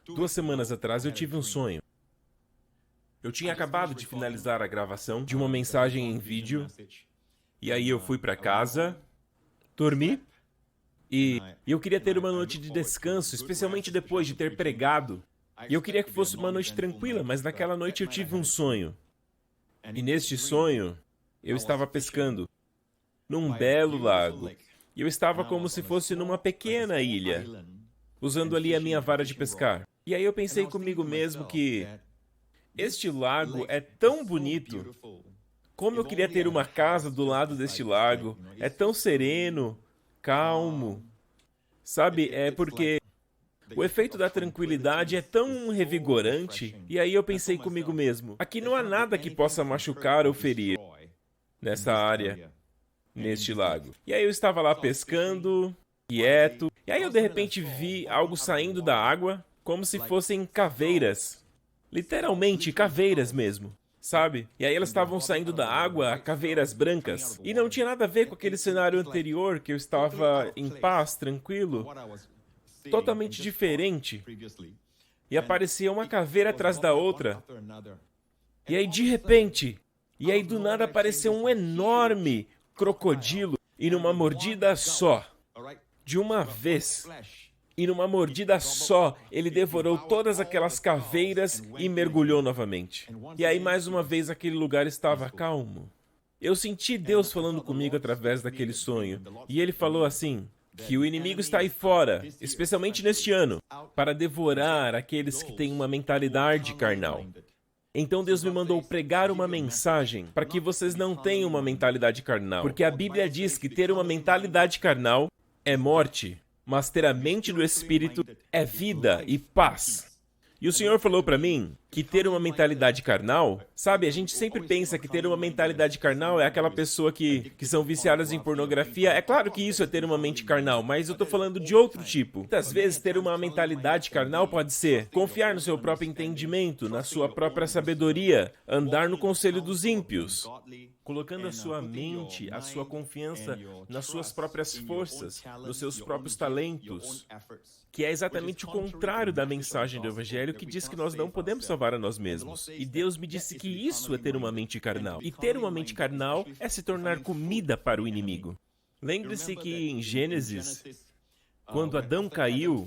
2 semanas atrás eu tive um sonho. Eu tinha acabado de finalizar a gravação de uma mensagem em vídeo, e aí eu fui para casa, dormi, e eu queria ter uma noite de descanso, especialmente depois de ter pregado. E eu queria que fosse uma noite tranquila, mas naquela noite eu tive um sonho. E neste sonho, eu estava pescando num belo lago. E eu estava como se fosse numa pequena ilha, usando ali a minha vara de pescar. E aí eu pensei comigo mesmo que este lago é tão bonito. Como eu queria ter uma casa do lado deste lago. É tão sereno, calmo. Sabe, é porque o efeito da tranquilidade é tão revigorante. E aí eu pensei comigo mesmo, aqui não há nada que possa machucar ou ferir nessa área, neste lago. E aí eu estava lá pescando, quieto. E aí eu de repente vi algo saindo da água, como se fossem caveiras. Literalmente, caveiras mesmo, sabe? E aí elas estavam saindo da água, caveiras brancas. E não tinha nada a ver com aquele cenário anterior, que eu estava em paz, tranquilo. Totalmente diferente. E aparecia uma caveira atrás da outra. E aí de repente, do nada apareceu um enorme crocodilo. E numa mordida só, de uma vez, e numa mordida só, ele devorou todas aquelas caveiras e mergulhou novamente. E aí mais uma vez aquele lugar estava calmo. Eu senti Deus falando comigo através daquele sonho. E ele falou assim, que o inimigo está aí fora, especialmente neste ano, para devorar aqueles que têm uma mentalidade carnal. Então Deus me mandou pregar uma mensagem para que vocês não tenham uma mentalidade carnal. Porque a Bíblia diz que ter uma mentalidade carnal é morte, mas ter a mente do Espírito é vida e paz. E o Senhor falou para mim que ter uma mentalidade carnal, sabe, a gente sempre pensa que ter uma mentalidade carnal é aquela pessoa que são viciadas em pornografia. É claro que isso é ter uma mente carnal, mas eu tô falando de outro tipo. Muitas vezes ter uma mentalidade carnal pode ser confiar no seu próprio entendimento, na sua própria sabedoria, andar no conselho dos ímpios, colocando a sua mente, a sua confiança nas suas próprias forças, nos seus próprios talentos, que é exatamente o contrário da mensagem do Evangelho, que diz que nós não podemos salvar a nós mesmos. E Deus me disse que isso é ter uma mente carnal. E ter uma mente carnal é se tornar comida para o inimigo. Lembre-se que em Gênesis, quando Adão caiu,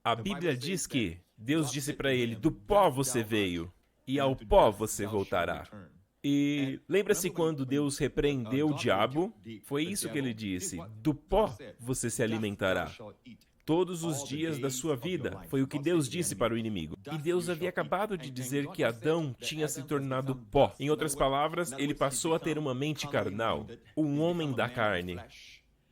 a Bíblia diz que Deus disse para ele, do pó você veio, e ao pó você voltará. E lembra-se quando Deus repreendeu o diabo? Foi isso que ele disse, do pó você se alimentará. Todos os dias da sua vida, foi o que Deus disse para o inimigo. E Deus havia acabado de dizer que Adão tinha se tornado pó. Em outras palavras, ele passou a ter uma mente carnal, um homem da carne,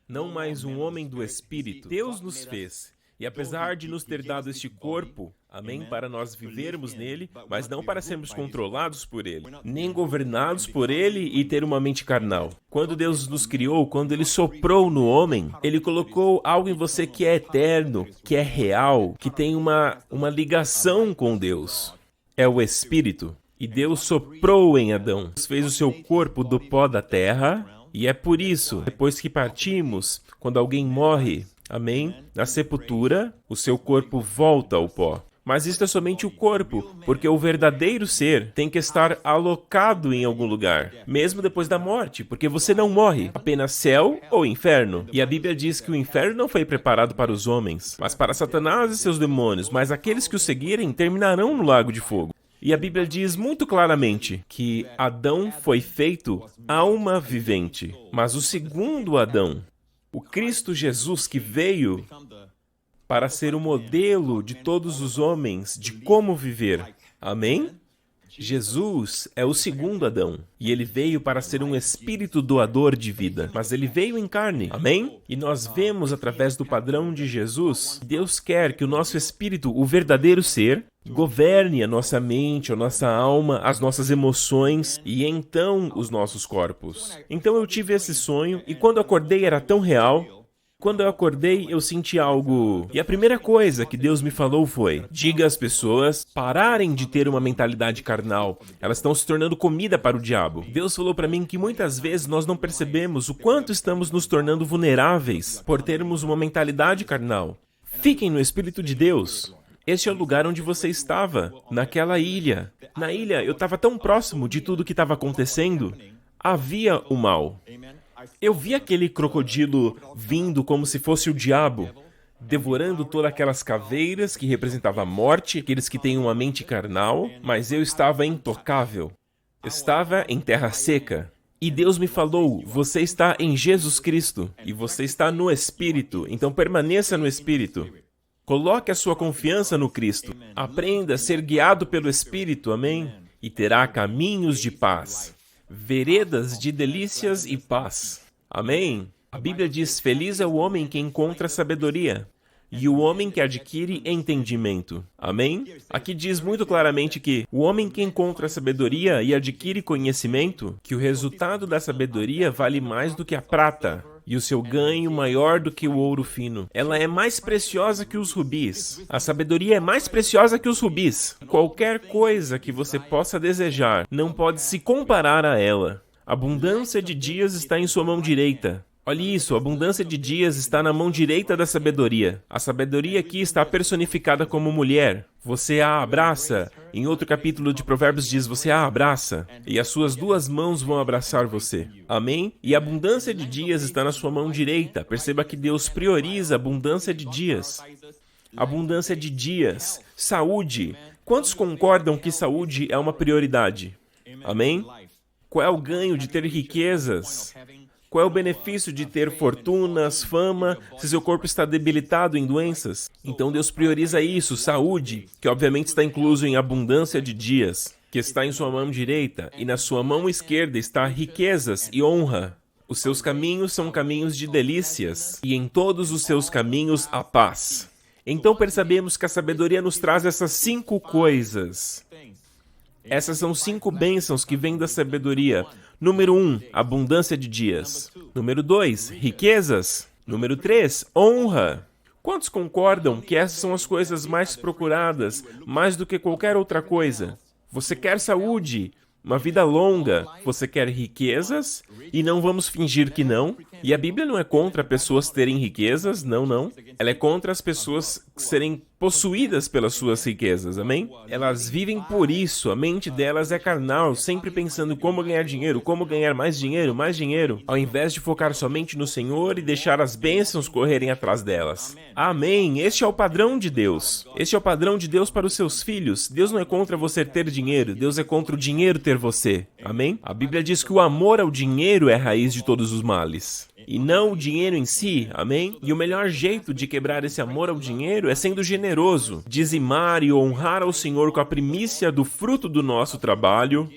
não mais um homem do Espírito. Deus nos fez. E apesar de nos ter dado este corpo, amém, para nós vivermos nele, mas não para sermos controlados por ele, nem governados por ele e ter uma mente carnal. Quando Deus nos criou, quando ele soprou no homem, ele colocou algo em você que é eterno, que é real, que tem uma ligação com Deus. É o Espírito. E Deus soprou em Adão, fez o seu corpo do pó da terra, e é por isso, depois que partimos, quando alguém morre, amém? Na sepultura, o seu corpo volta ao pó. Mas isso é somente o corpo, porque o verdadeiro ser tem que estar alocado em algum lugar, mesmo depois da morte, porque você não morre, apenas céu ou inferno. E a Bíblia diz que o inferno não foi preparado para os homens, mas para Satanás e seus demônios, mas aqueles que o seguirem terminarão no lago de fogo. E a Bíblia diz muito claramente que Adão foi feito alma vivente, mas o segundo Adão, o Cristo Jesus que veio para ser o modelo de todos os homens de como viver. Amém? Jesus é o segundo Adão, e ele veio para ser um espírito doador de vida, mas ele veio em carne. Amém? E nós vemos através do padrão de Jesus, Deus quer que o nosso espírito, o verdadeiro ser, governe a nossa mente, a nossa alma, as nossas emoções e então os nossos corpos. Então eu tive esse sonho e quando acordei era tão real. Quando eu acordei, eu senti algo. E a primeira coisa que Deus me falou foi: diga às pessoas pararem de ter uma mentalidade carnal. Elas estão se tornando comida para o diabo. Deus falou para mim que muitas vezes nós não percebemos o quanto estamos nos tornando vulneráveis por termos uma mentalidade carnal. Fiquem no Espírito de Deus. Este é o lugar onde você estava, naquela ilha. Na ilha, eu estava tão próximo de tudo que estava acontecendo. Havia o mal. Eu vi aquele crocodilo vindo como se fosse o diabo, devorando todas aquelas caveiras que representavam a morte, aqueles que têm uma mente carnal, mas eu estava intocável. Estava em terra seca. E Deus me falou, você está em Jesus Cristo, e você está no Espírito, então permaneça no Espírito. Coloque a sua confiança no Cristo. Aprenda a ser guiado pelo Espírito, amém? E terá caminhos de paz, veredas de delícias e paz. Amém? A Bíblia diz, feliz é o homem que encontra sabedoria e o homem que adquire entendimento. Amém? Aqui diz muito claramente que o homem que encontra sabedoria e adquire conhecimento, que o resultado da sabedoria vale mais do que a prata, e o seu ganho maior do que o ouro fino. Ela é mais preciosa que os rubis. A sabedoria é mais preciosa que os rubis. Qualquer coisa que você possa desejar não pode se comparar a ela. A abundância de dias está em sua mão direita. Olhe isso, a abundância de dias está na mão direita da sabedoria. A sabedoria aqui está personificada como mulher. Você a abraça. Em outro capítulo de Provérbios diz, você a abraça. E as suas duas mãos vão abraçar você. Amém? E a abundância de dias está na sua mão direita. Perceba que Deus prioriza a abundância de dias. Abundância de dias. Saúde. Quantos concordam que saúde é uma prioridade? Amém? Qual é o ganho de ter riquezas? Qual é o benefício de ter fortunas, fama, se seu corpo está debilitado em doenças? Então Deus prioriza isso, saúde, que obviamente está incluso em abundância de dias, que está em sua mão direita, e na sua mão esquerda está riquezas e honra. Os seus caminhos são caminhos de delícias, e em todos os seus caminhos há paz. Então percebemos que a sabedoria nos traz essas 5 coisas. Essas são 5 bênçãos que vêm da sabedoria. Número 1, abundância de dias. Número 2, riquezas. Número 3, honra. Quantos concordam que essas são as coisas mais procuradas, mais do que qualquer outra coisa? Você quer saúde, uma vida longa, você quer riquezas, e não vamos fingir que não. E a Bíblia não é contra pessoas terem riquezas, não. Ela é contra as pessoas serem possuídas pelas suas riquezas, amém? Elas vivem por isso, a mente delas é carnal, sempre pensando como ganhar dinheiro, como ganhar mais dinheiro, ao invés de focar somente no Senhor e deixar as bênçãos correrem atrás delas. Amém! Este é o padrão de Deus. Este é o padrão de Deus para os seus filhos. Deus não é contra você ter dinheiro, Deus é contra o dinheiro ter você. Amém? A Bíblia diz que o amor ao dinheiro é a raiz de todos os males. E não o dinheiro em si, amém? E o melhor jeito de quebrar esse amor ao dinheiro é sendo generoso, dizimar e honrar ao Senhor com a primícia do fruto do nosso trabalho,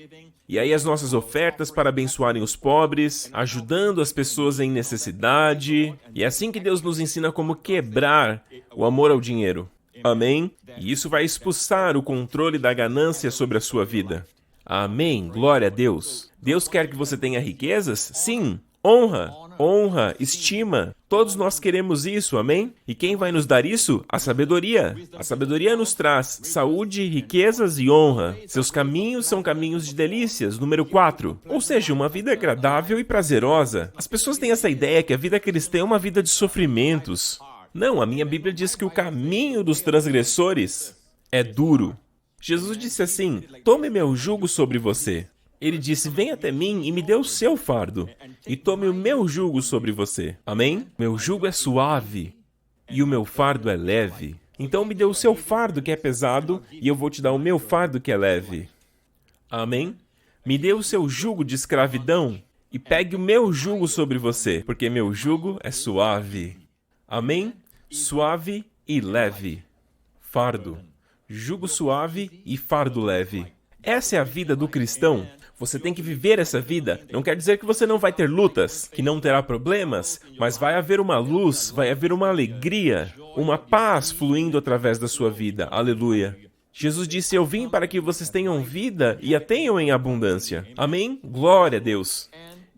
e aí as nossas ofertas para abençoarem os pobres, ajudando as pessoas em necessidade. E é assim que Deus nos ensina como quebrar o amor ao dinheiro, amém? E isso vai expulsar o controle da ganância sobre a sua vida. Amém, glória a Deus. Deus quer que você tenha riquezas? Sim. Honra, estima. Todos nós queremos isso, amém? E quem vai nos dar isso? A sabedoria. A sabedoria nos traz saúde, riquezas e honra. Seus caminhos são caminhos de delícias. Número 4. Ou seja, uma vida agradável e prazerosa. As pessoas têm essa ideia que a vida cristã é uma vida de sofrimentos. Não, a minha Bíblia diz que o caminho dos transgressores é duro. Jesus disse assim, tome meu jugo sobre você. Ele disse, vem até mim e me dê o seu fardo, e tome o meu jugo sobre você. Amém? Meu jugo é suave, e o meu fardo é leve. Então me dê o seu fardo que é pesado, e eu vou te dar o meu fardo que é leve. Amém? Me dê o seu jugo de escravidão, e pegue o meu jugo sobre você, porque meu jugo é suave. Amém? Suave e leve. Fardo. Jugo suave e fardo leve. Essa é a vida do cristão. Você tem que viver essa vida. Não quer dizer que você não vai ter lutas, que não terá problemas, mas vai haver uma luz, vai haver uma alegria, uma paz fluindo através da sua vida. Aleluia. Jesus disse, eu vim para que vocês tenham vida e a tenham em abundância. Amém? Glória a Deus.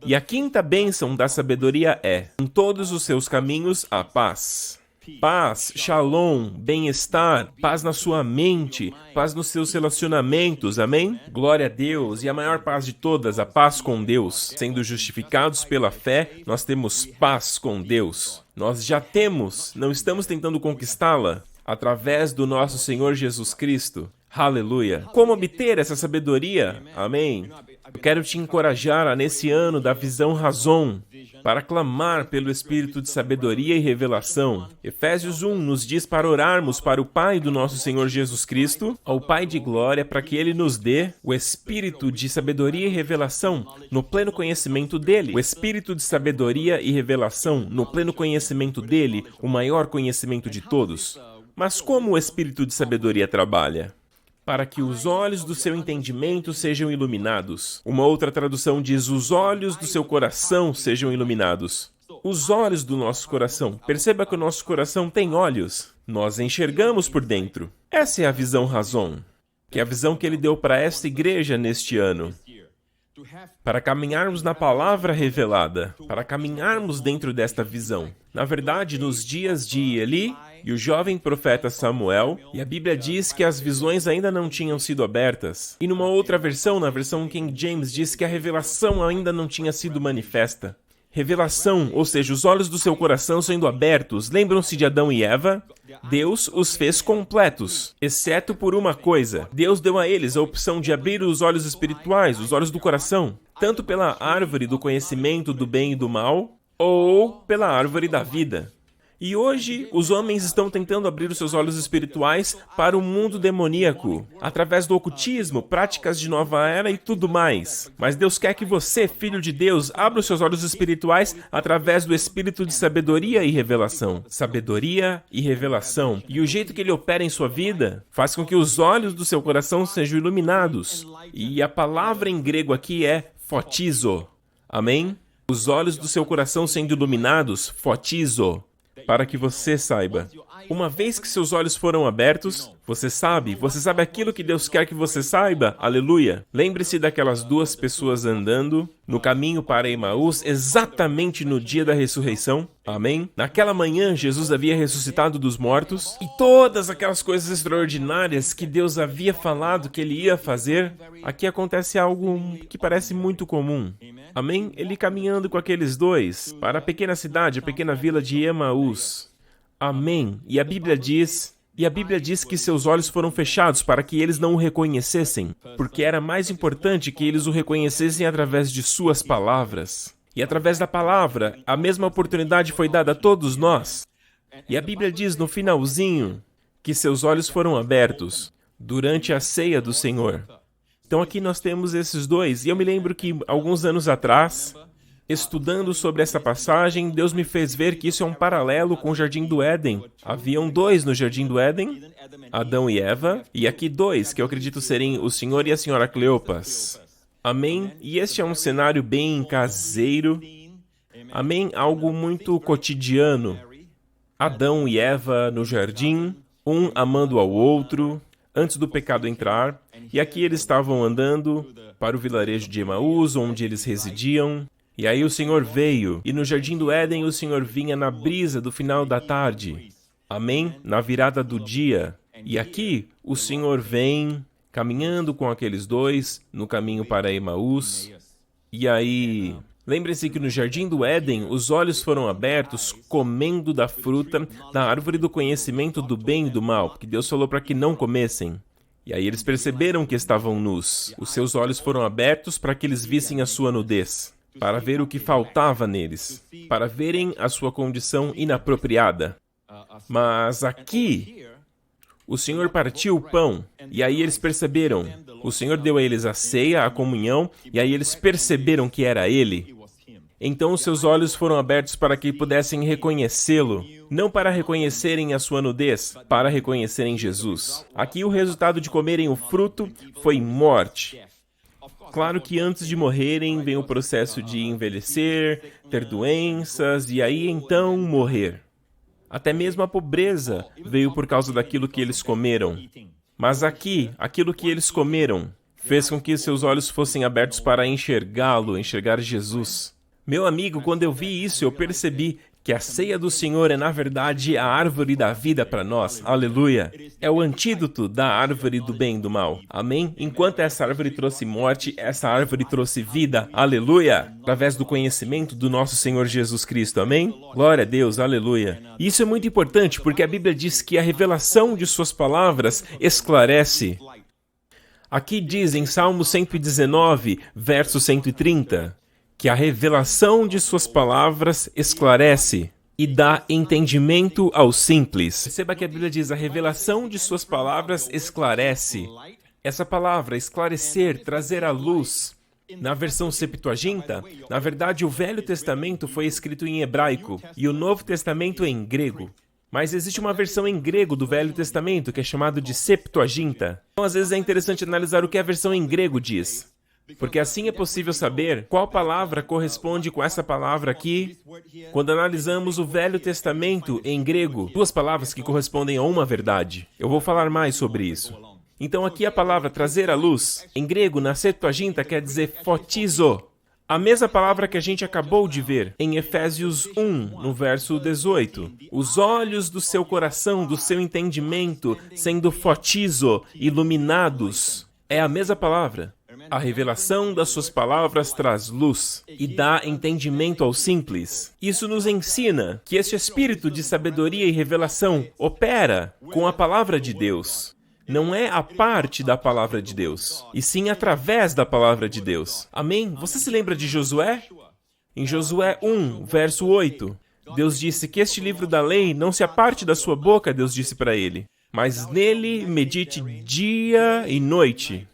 E a 5ª bênção da sabedoria é, em todos os seus caminhos há paz. Paz, shalom, bem-estar, paz na sua mente, paz nos seus relacionamentos, amém? Glória a Deus, e a maior paz de todas, a paz com Deus. Sendo justificados pela fé, nós temos paz com Deus. Nós já temos, não estamos tentando conquistá-la. através do nosso Senhor Jesus Cristo. Aleluia! Como obter essa sabedoria? Amém. Eu quero te encorajar a, nesse ano da visão Razon, para clamar pelo Espírito de sabedoria e revelação. Efésios 1 nos diz para orarmos para o Pai do nosso Senhor Jesus Cristo, ao Pai de glória, para que Ele nos dê o Espírito de sabedoria e revelação no pleno conhecimento dEle. O Espírito de sabedoria e revelação no pleno conhecimento dEle, o maior conhecimento de todos. Mas como o Espírito de sabedoria trabalha? Para que os olhos do seu entendimento sejam iluminados. Uma outra tradução diz, os olhos do seu coração sejam iluminados. Os olhos do nosso coração. Perceba que o nosso coração tem olhos. Nós enxergamos por dentro. Essa é a visão Razon, que é a visão que ele deu para esta igreja neste ano. Para caminharmos na palavra revelada, para caminharmos dentro desta visão. Na verdade, nos dias de Eli e o jovem profeta Samuel, e a Bíblia diz que as visões ainda não tinham sido abertas. E numa outra versão, na versão King James, diz que a revelação ainda não tinha sido manifesta. Revelação, ou seja, os olhos do seu coração sendo abertos. Lembram-se de Adão e Eva? Deus os fez completos, exceto por uma coisa. Deus deu a eles a opção de abrir os olhos espirituais, os olhos do coração, tanto pela árvore do conhecimento do bem e do mal, ou pela árvore da vida. E hoje, os homens estão tentando abrir os seus olhos espirituais para o mundo demoníaco, através do ocultismo, práticas de nova era e tudo mais. Mas Deus quer que você, filho de Deus, abra os seus olhos espirituais através do Espírito de sabedoria e revelação. Sabedoria e revelação. E o jeito que ele opera em sua vida faz com que os olhos do seu coração sejam iluminados. E a palavra em grego aqui é fotizo. Amém? Os olhos do seu coração sendo iluminados, fotizo. Para que você saiba, uma vez que seus olhos foram abertos, você sabe aquilo que Deus quer que você saiba, aleluia. Lembre-se daquelas duas pessoas andando no caminho para Emaús, exatamente no dia da ressurreição, amém? Naquela manhã, Jesus havia ressuscitado dos mortos, e todas aquelas coisas extraordinárias que Deus havia falado que Ele ia fazer, aqui acontece algo que parece muito comum. Amém? Ele caminhando com aqueles dois para a pequena cidade, a pequena vila de Emaús. Amém. E a Bíblia diz que seus olhos foram fechados para que eles não o reconhecessem, porque era mais importante que eles o reconhecessem através de suas palavras. E através da palavra, a mesma oportunidade foi dada a todos nós. E a Bíblia diz no finalzinho que seus olhos foram abertos durante a ceia do Senhor. Então aqui nós temos esses dois, e eu me lembro que alguns anos atrás, estudando sobre essa passagem, Deus me fez ver que isso é um paralelo com o Jardim do Éden. Haviam dois no Jardim do Éden, Adão e Eva, e aqui dois, que eu acredito serem o Senhor e a Senhora Cleopas. Amém? E este é um cenário bem caseiro. Amém? Algo muito cotidiano. Adão e Eva no jardim, um amando ao outro, antes do pecado entrar, e aqui eles estavam andando para o vilarejo de Emaús, onde eles residiam, e aí o Senhor veio, e no Jardim do Éden o Senhor vinha na brisa do final da tarde, amém? Na virada do dia, e aqui o Senhor vem caminhando com aqueles dois no caminho para Emaús, e aí... Lembre-se que no Jardim do Éden, os olhos foram abertos comendo da fruta da árvore do conhecimento do bem e do mal, porque Deus falou para que não comessem. E aí eles perceberam que estavam nus. Os seus olhos foram abertos para que eles vissem a sua nudez, para ver o que faltava neles, para verem a sua condição inapropriada. Mas aqui, o Senhor partiu o pão, e aí eles perceberam. O Senhor deu a eles a ceia, a comunhão, e aí eles perceberam que era Ele. Então os seus olhos foram abertos para que pudessem reconhecê-lo, não para reconhecerem a sua nudez, para reconhecerem Jesus. Aqui o resultado de comerem o fruto foi morte. Claro que antes de morrerem vem o processo de envelhecer, ter doenças e aí então morrer. Até mesmo a pobreza veio por causa daquilo que eles comeram. Mas aqui, aquilo que eles comeram, fez com que seus olhos fossem abertos para enxergá-lo, enxergar Jesus. Meu amigo, quando eu vi isso, eu percebi que a ceia do Senhor é, na verdade, a árvore da vida para nós. Aleluia! É o antídoto da árvore do bem e do mal. Amém? Enquanto essa árvore trouxe morte, essa árvore trouxe vida. Aleluia! Através do conhecimento do nosso Senhor Jesus Cristo. Amém? Glória a Deus. Aleluia! E isso é muito importante, porque a Bíblia diz que a revelação de suas palavras esclarece. Aqui diz em Salmo 119, verso 130, que a revelação de suas palavras esclarece e dá entendimento aos simples. Perceba que a Bíblia diz, a revelação de suas palavras esclarece. Essa palavra, esclarecer, trazer à luz, na versão Septuaginta, na verdade o Velho Testamento foi escrito em hebraico e o Novo Testamento em grego. Mas existe uma versão em grego do Velho Testamento que é chamada de Septuaginta. Então, às vezes é interessante analisar o que a versão em grego diz. Porque assim é possível saber qual palavra corresponde com essa palavra aqui. Quando analisamos o Velho Testamento em grego, duas palavras que correspondem a uma verdade. Eu vou falar mais sobre isso. Então aqui a palavra trazer à luz, em grego, na Septuaginta, quer dizer fotizo. A mesma palavra que a gente acabou de ver em Efésios 1, no verso 18. Os olhos do seu coração, do seu entendimento, sendo fotizo, iluminados. É a mesma palavra. A revelação das suas palavras traz luz e dá entendimento aos simples. Isso nos ensina que este espírito de sabedoria e revelação opera com a palavra de Deus. Não é a parte da palavra de Deus, e sim através da palavra de Deus. Amém? Você se lembra de Josué? Em Josué 1, verso 8, Deus disse que este livro da lei não se aparte da sua boca, Deus disse para ele, mas nele medite dia e noite,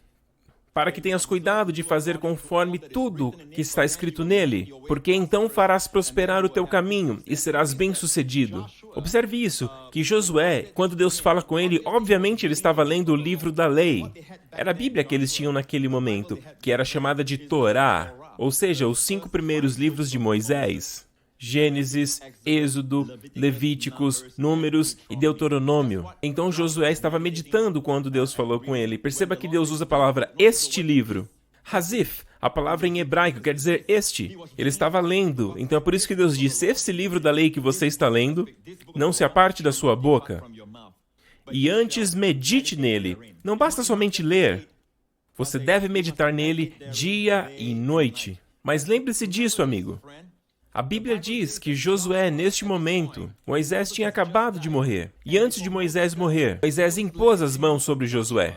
para que tenhas cuidado de fazer conforme tudo que está escrito nele, porque então farás prosperar o teu caminho e serás bem-sucedido. Observe isso, que Josué, quando Deus fala com ele, obviamente ele estava lendo o livro da lei. Era a Bíblia que eles tinham naquele momento, que era chamada de Torá, ou seja, os 5 primeiros livros de Moisés. Gênesis, Êxodo, Levíticos, Números e Deuteronômio. Então Josué estava meditando quando Deus falou com ele. Perceba que Deus usa a palavra este livro. Hazif, a palavra em hebraico quer dizer este. Ele estava lendo. Então é por isso que Deus disse, esse livro da lei que você está lendo, não se aparte da sua boca. E antes medite nele. Não basta somente ler. Você deve meditar nele dia e noite. Mas lembre-se disso, amigo. A Bíblia diz que Josué, neste momento, Moisés tinha acabado de morrer. E antes de Moisés morrer, Moisés impôs as mãos sobre Josué.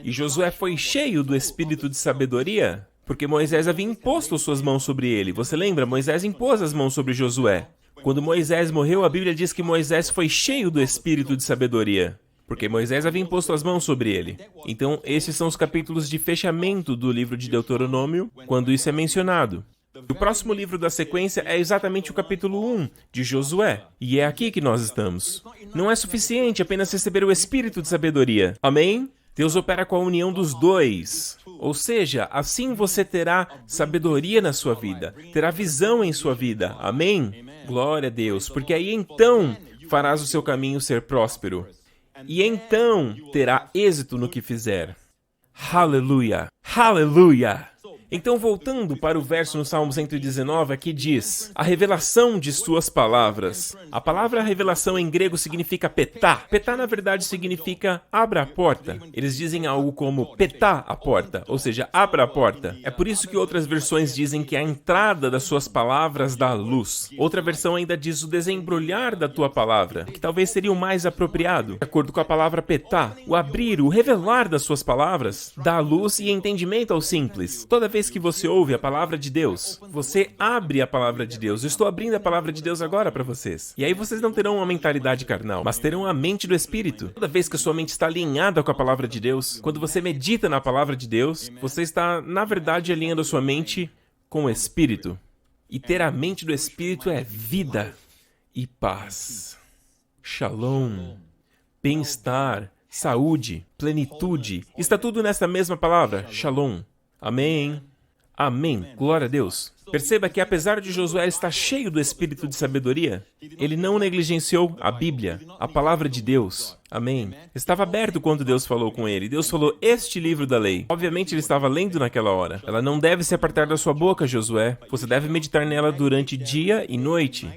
E Josué foi cheio do espírito de sabedoria, porque Moisés havia imposto suas mãos sobre ele. Você lembra? Moisés impôs as mãos sobre Josué. Quando Moisés morreu, a Bíblia diz que Moisés foi cheio do espírito de sabedoria, porque Moisés havia imposto as mãos sobre ele. Então, esses são os capítulos de fechamento do livro de Deuteronômio, quando isso é mencionado. O próximo livro da sequência é exatamente o capítulo 1 de Josué. E é aqui que nós estamos. Não é suficiente apenas receber o espírito de sabedoria. Amém? Deus opera com a união dos dois. Ou seja, assim você terá sabedoria na sua vida, terá visão em sua vida. Amém? Glória a Deus. Porque aí então farás o seu caminho ser próspero. E então terá êxito no que fizer. Aleluia! Aleluia! Então, voltando para o verso no Salmo 119, aqui diz, a revelação de suas palavras. A palavra revelação em grego significa petá. Petá, na verdade, significa abra a porta. Eles dizem algo como petá a porta, ou seja, abra a porta. É por isso que outras versões dizem que a entrada das suas palavras dá luz. Outra versão ainda diz o desembrulhar da tua palavra, que talvez seria o mais apropriado. De acordo com a palavra petá, o abrir, o revelar das suas palavras, dá luz e entendimento ao simples. Toda vez que você ouve a palavra de Deus, você abre a palavra de Deus. Eu estou abrindo a palavra de Deus agora para vocês. E aí vocês não terão uma mentalidade carnal, mas terão a mente do Espírito. Toda vez que a sua mente está alinhada com a palavra de Deus, quando você medita na palavra de Deus, você está, na verdade, alinhando a sua mente com o Espírito. E ter a mente do Espírito é vida e paz. Shalom, bem-estar, saúde, plenitude. Está tudo nessa mesma palavra, shalom. Amém. Amém. Glória a Deus. Perceba que apesar de Josué estar cheio do espírito de sabedoria, ele não negligenciou a Bíblia, a palavra de Deus. Amém. Estava aberto quando Deus falou com ele. Deus falou, este livro da lei. Obviamente ele estava lendo naquela hora. Ela não deve se apartar da sua boca, Josué. Você deve meditar nela durante dia e noite.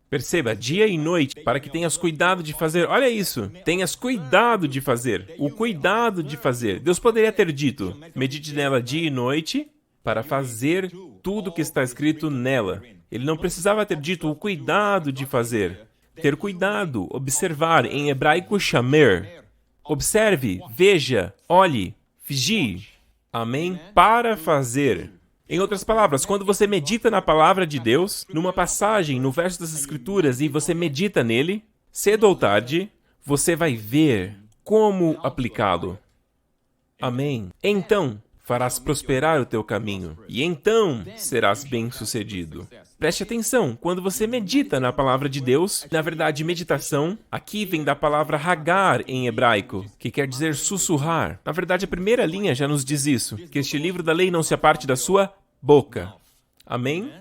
Perceba, dia e noite, para que tenhas cuidado de fazer. Olha isso, tenhas cuidado de fazer. O cuidado de fazer. Deus poderia ter dito, medite nela dia e noite, para fazer tudo o que está escrito nela. Ele não precisava ter dito o cuidado de fazer. Ter cuidado, observar, em hebraico, shamer. Observe, veja, olhe, vigie. Amém? Para fazer. Em outras palavras, quando você medita na palavra de Deus, numa passagem, no verso das Escrituras, e você medita nele, cedo ou tarde, você vai ver como aplicá-lo. Amém? Então, farás prosperar o teu caminho, e então serás bem-sucedido. Preste atenção, quando você medita na palavra de Deus, na verdade, meditação, aqui vem da palavra hagar em hebraico, que quer dizer sussurrar. Na verdade, a primeira linha já nos diz isso, que este livro da lei não se aparte da sua boca. Amém?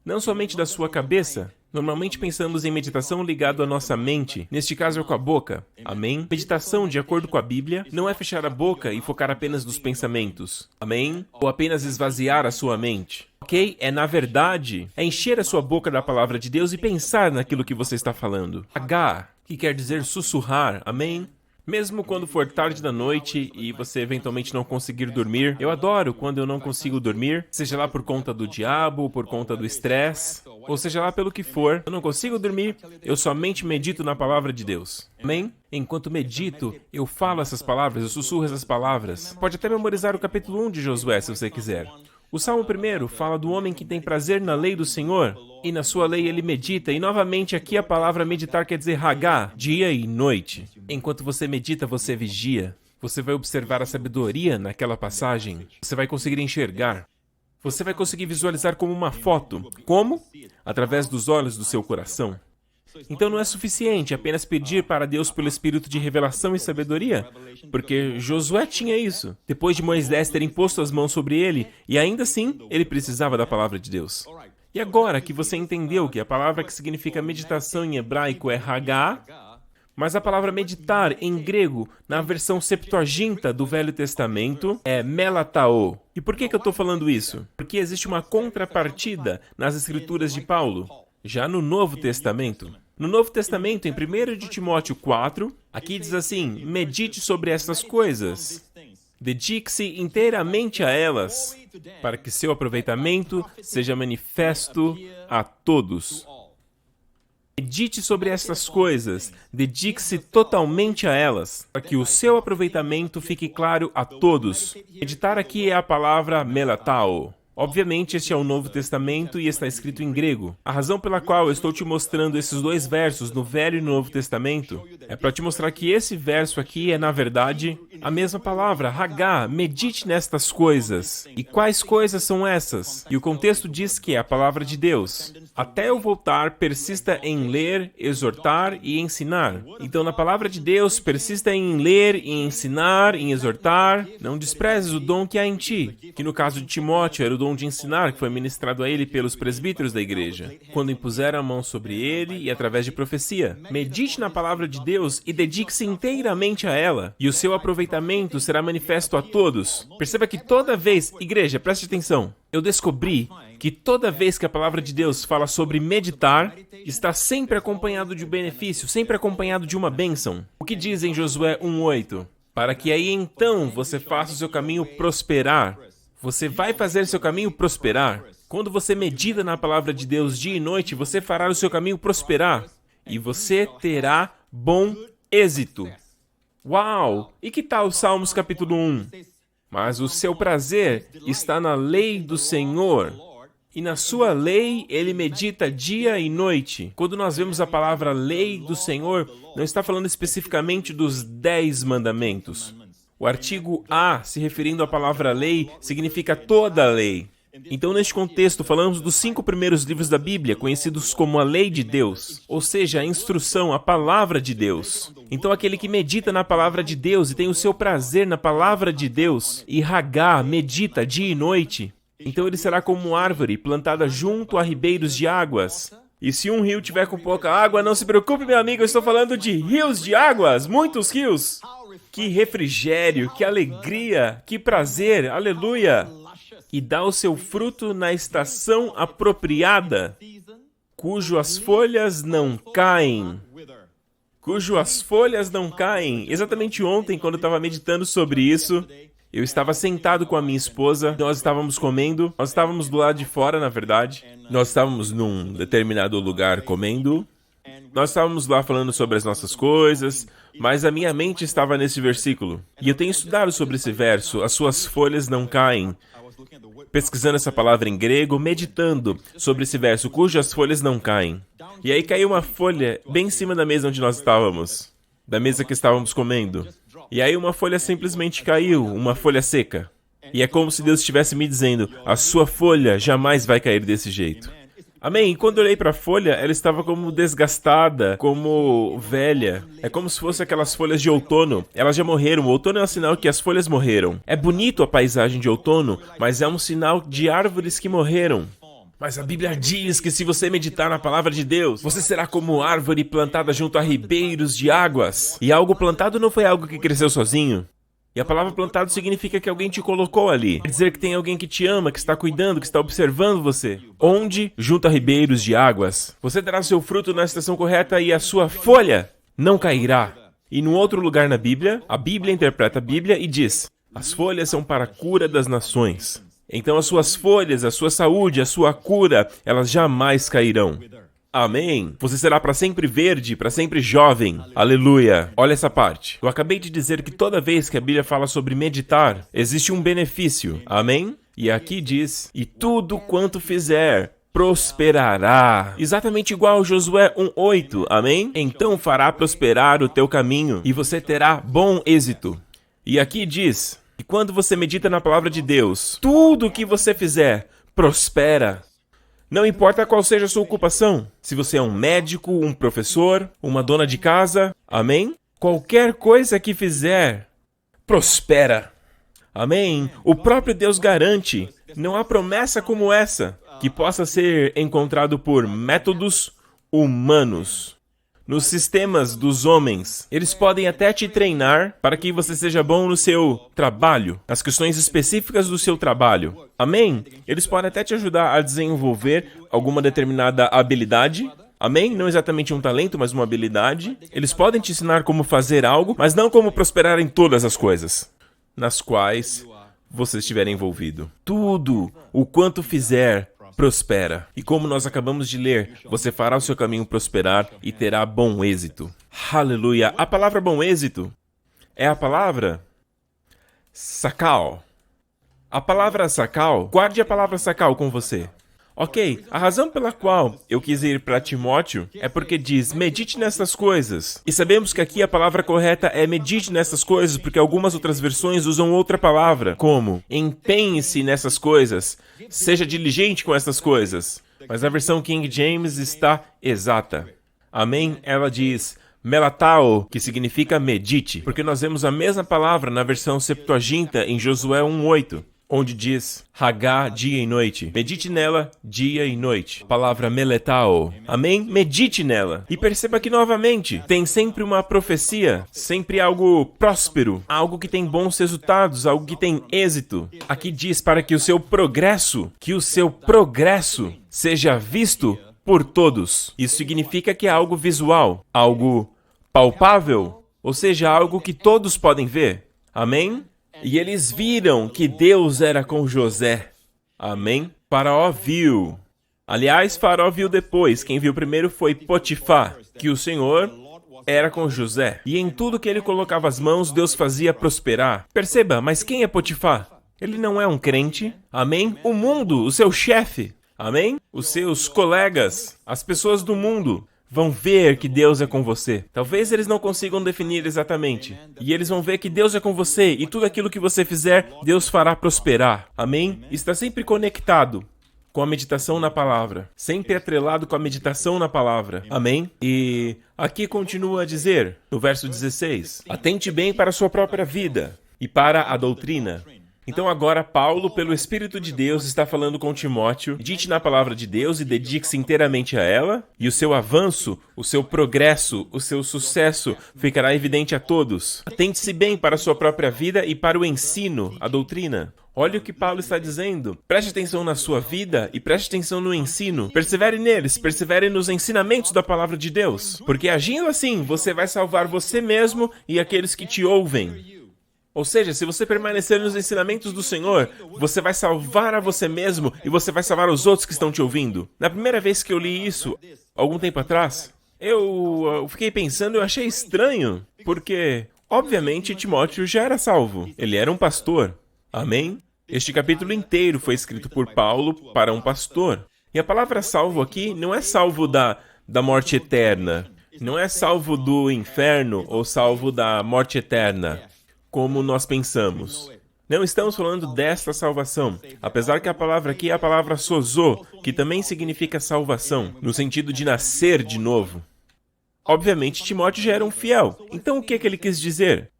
Não somente da sua cabeça. Normalmente pensamos em meditação ligado à nossa mente, neste caso é com a boca. Amém? Meditação, de acordo com a Bíblia, não é fechar a boca e focar apenas nos pensamentos. Amém? Ou apenas esvaziar a sua mente. Ok? Na verdade, é encher a sua boca da palavra de Deus e pensar naquilo que você está falando. H, que quer dizer sussurrar. Amém? Mesmo quando for tarde da noite e você eventualmente não conseguir dormir, eu adoro quando eu não consigo dormir, seja lá por conta do diabo, por conta do estresse, ou seja lá pelo que for, eu não consigo dormir, eu somente medito na palavra de Deus. Amém? Enquanto medito, eu falo essas palavras, eu sussurro essas palavras. Pode até memorizar o capítulo 1 de Josué, se você quiser. O Salmo 1 fala do homem que tem prazer na lei do Senhor, e na sua lei ele medita, e novamente aqui a palavra meditar quer dizer hagá, dia e noite. Enquanto você medita, você vigia. Você vai observar a sabedoria naquela passagem. Você vai conseguir enxergar. Você vai conseguir visualizar como uma foto. Como? Através dos olhos do seu coração. Então não é suficiente apenas pedir para Deus pelo espírito de revelação e sabedoria, porque Josué tinha isso, depois de Moisés ter imposto as mãos sobre ele, e ainda assim, ele precisava da palavra de Deus. E agora que você entendeu que a palavra que significa meditação em hebraico é hagá, mas a palavra meditar em grego, na versão Septuaginta do Velho Testamento, é melatao. E por que eu estou falando isso? Porque existe uma contrapartida nas escrituras de Paulo. Já no Novo Testamento. No Novo Testamento, em 1 de Timóteo 4, aqui diz assim, medite sobre estas coisas. Dedique-se inteiramente a elas, para que seu aproveitamento seja manifesto a todos. Medite sobre estas coisas, dedique-se totalmente a elas, para que o seu aproveitamento fique claro a todos. Meditar aqui é a palavra melatao. Obviamente, este é o Novo Testamento e está escrito em grego. A razão pela qual eu estou te mostrando esses dois versos no Velho e no Novo Testamento é para te mostrar que esse verso aqui é, na verdade, a mesma palavra, hagá, medite nestas coisas. E quais coisas são essas? E o contexto diz que é a palavra de Deus. Até eu voltar, persista em ler, exortar e ensinar. Então, na palavra de Deus, persista em ler, em ensinar, em exortar. Não desprezes o dom que há em ti, que no caso de Timóteo era o dom de ensinar que foi ministrado a ele pelos presbíteros da igreja, quando impuseram a mão sobre ele e através de profecia. Medite na palavra de Deus e dedique-se inteiramente a ela, e o seu aproveitamento será manifesto a todos. Perceba que toda vez, igreja, preste atenção, eu descobri que toda vez que a palavra de Deus fala sobre meditar, está sempre acompanhado de um benefício, sempre acompanhado de uma bênção. O que diz em Josué 1:8? Para que aí então você faça o seu caminho prosperar. Você vai fazer seu caminho prosperar. Quando você medita na palavra de Deus dia e noite, você fará o seu caminho prosperar. E você terá bom êxito. Uau! E que tal Salmos capítulo 1? Mas o seu prazer está na lei do Senhor. E na sua lei ele medita dia e noite. Quando nós vemos a palavra lei do Senhor, não está falando especificamente dos 10 mandamentos. O artigo A, se referindo à palavra lei, significa toda a lei. Então, neste contexto, falamos dos 5 primeiros livros da Bíblia, conhecidos como a lei de Deus, ou seja, a instrução, a palavra de Deus. Então, aquele que medita na palavra de Deus e tem o seu prazer na palavra de Deus, e hagá, medita dia e noite, então ele será como uma árvore plantada junto a ribeiros de águas. E se um rio tiver com pouca água, não se preocupe, meu amigo, eu estou falando de rios de águas, muitos rios. Que refrigério, que alegria, que prazer, aleluia! E dá o seu fruto na estação apropriada. cujo as folhas não caem. Cujo as folhas não caem. Exatamente ontem, quando eu estava meditando sobre isso, eu estava sentado com a minha esposa, nós estávamos comendo, nós estávamos do lado de fora, na verdade. Nós estávamos num determinado lugar comendo. Nós estávamos lá falando sobre as nossas coisas, mas a minha mente estava nesse versículo. E eu tenho estudado sobre esse verso, as suas folhas não caem. Pesquisando essa palavra em grego, meditando sobre esse verso, cujas folhas não caem. E aí caiu uma folha bem em cima da mesa onde nós estávamos, da mesa que estávamos comendo. E aí uma folha simplesmente caiu, uma folha seca. E é como se Deus estivesse me dizendo, a sua folha jamais vai cair desse jeito. Amém? E quando eu olhei para a folha, ela estava como desgastada, como velha. É como se fosse aquelas folhas de outono. Elas já morreram. O outono é um sinal que as folhas morreram. É bonito a paisagem de outono, mas é um sinal de árvores que morreram. Mas a Bíblia diz que se você meditar na palavra de Deus, você será como árvore plantada junto a ribeiros de águas. E algo plantado não foi algo que cresceu sozinho. E a palavra plantado significa que alguém te colocou ali. Quer dizer que tem alguém que te ama, que está cuidando, que está observando você. Onde? Junto a ribeiros de águas. Você terá seu fruto na estação correta e a sua folha não cairá. E num outro lugar na Bíblia, a Bíblia interpreta a Bíblia e diz: as folhas são para a cura das nações. Então as suas folhas, a sua saúde, a sua cura, elas jamais cairão. Amém. Você será para sempre verde, para sempre jovem. Aleluia. Olha essa parte. Eu acabei de dizer que toda vez que a Bíblia fala sobre meditar, existe um benefício. Amém? E aqui diz, e tudo quanto fizer, prosperará. Exatamente igual Josué 1:8. Amém? Então fará prosperar o teu caminho e você terá bom êxito. E aqui diz, que quando você medita na palavra de Deus, tudo o que você fizer, prospera. Não importa qual seja a sua ocupação, se você é um médico, um professor, uma dona de casa, amém? Qualquer coisa que fizer, prospera. Amém? O próprio Deus garante, não há promessa como essa, que possa ser encontrado por métodos humanos. Nos sistemas dos homens, eles podem até te treinar para que você seja bom no seu trabalho, nas questões específicas do seu trabalho. Amém? Eles podem até te ajudar a desenvolver alguma determinada habilidade. Amém? Não exatamente um talento, mas uma habilidade. Eles podem te ensinar como fazer algo, mas não como prosperar em todas as coisas nas quais você estiver envolvido. Tudo o quanto fizer, prospera. E como nós acabamos de ler, você fará o seu caminho prosperar e terá bom êxito. Aleluia! A palavra bom êxito é a palavra sakal. A palavra sakal, guarde a palavra sakal com você. Ok, a razão pela qual eu quis ir para Timóteo é porque diz, medite nessas coisas. E sabemos que aqui a palavra correta é medite nessas coisas, porque algumas outras versões usam outra palavra, como empenhe-se nessas coisas, seja diligente com essas coisas. Mas a versão King James está exata. Amém? Ela diz melatao, que significa medite, porque nós vemos a mesma palavra na versão Septuaginta em Josué 1:8. Onde diz Hagá, dia e noite. Medite nela, dia e noite. Palavra meletao. Amém? Medite nela. E perceba que, novamente, tem sempre uma profecia, sempre algo próspero, algo que tem bons resultados, algo que tem êxito. Aqui diz para que o seu progresso seja visto por todos. Isso significa que é algo visual, algo palpável, ou seja, algo que todos podem ver. Amém? E eles viram que Deus era com José. Amém? Faraó viu. Aliás, Faraó viu depois. Quem viu primeiro foi Potifar, que o Senhor era com José. E em tudo que ele colocava as mãos, Deus fazia prosperar. Perceba, mas quem é Potifar? Ele não é um crente. Amém? O mundo, o seu chefe. Amém? Os seus colegas, as pessoas do mundo vão ver que Deus é com você. Talvez eles não consigam definir exatamente. E eles vão ver que Deus é com você e tudo aquilo que você fizer, Deus fará prosperar. Amém? Está sempre conectado com a meditação na palavra. Sempre atrelado com a meditação na palavra. Amém? E aqui continua a dizer, no verso 16, atente bem para a sua própria vida e para a doutrina. Então agora Paulo, pelo Espírito de Deus, está falando com Timóteo. Medite na palavra de Deus e dedique-se inteiramente a ela, e o seu avanço, o seu progresso, o seu sucesso ficará evidente a todos. Atente-se bem para a sua própria vida e para o ensino, a doutrina. Olha o que Paulo está dizendo. Preste atenção na sua vida e preste atenção no ensino. Persevere neles, persevere nos ensinamentos da palavra de Deus. Porque agindo assim, você vai salvar você mesmo e aqueles que te ouvem. Ou seja, se você permanecer nos ensinamentos do Senhor, você vai salvar a você mesmo e você vai salvar os outros que estão te ouvindo. Na primeira vez que eu li isso, algum tempo atrás, eu fiquei pensando, eu achei estranho, porque, obviamente, Timóteo já era salvo. Ele era um pastor. Amém? Este capítulo inteiro foi escrito por Paulo para um pastor. E a palavra salvo aqui não é salvo da morte eterna. Não é salvo do inferno ou salvo da morte eterna, como nós pensamos. Não estamos falando desta salvação, apesar que a palavra aqui é a palavra sozo, que também significa salvação, no sentido de nascer de novo. Obviamente, Timóteo já era um fiel. Então, o que ele quis dizer?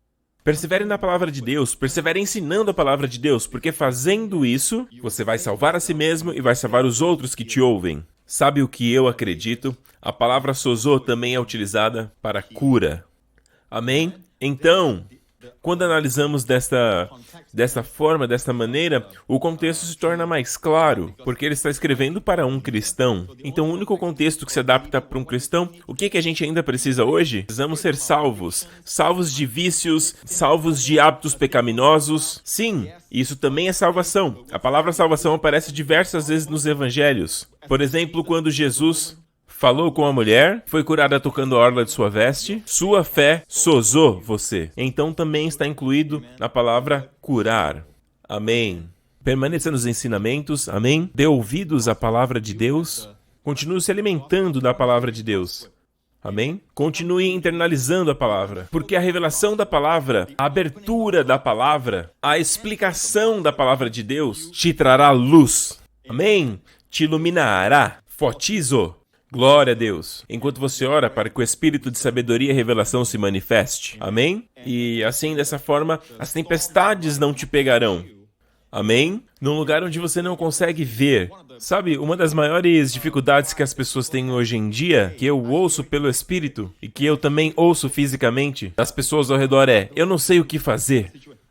Persevere na palavra de Deus, persevere ensinando a palavra de Deus, porque fazendo isso, você vai salvar a si mesmo e vai salvar os outros que te ouvem. Sabe o que eu acredito? A palavra sozo também é utilizada para cura. Amém? Então, quando analisamos desta forma, desta maneira, o contexto se torna mais claro, porque ele está escrevendo para um cristão. Então, o único contexto que se adapta para um cristão, o que a gente ainda precisa hoje? Precisamos ser salvos. Salvos de vícios, salvos de hábitos pecaminosos. Sim, isso também é salvação. A palavra salvação aparece diversas vezes nos evangelhos. Por exemplo, quando Jesus falou com a mulher, foi curada tocando a orla de sua veste, sua fé sozou você. Então também está incluído na palavra curar. Amém. Permaneça nos ensinamentos, amém? Dê ouvidos à palavra de Deus. Continue se alimentando da palavra de Deus. Amém? Continue internalizando a palavra, porque a revelação da palavra, a abertura da palavra, a explicação da palavra de Deus te trará luz. Amém? Te iluminará. Fotizo. Glória a Deus. Enquanto você ora para que o Espírito de sabedoria e revelação se manifeste. Amém? E assim, dessa forma, as tempestades não te pegarão. Amém? Num lugar onde você não consegue ver. Sabe, uma das maiores dificuldades que as pessoas têm hoje em dia, que eu ouço pelo Espírito e que eu também ouço fisicamente, das pessoas ao redor é: eu não sei o que fazer.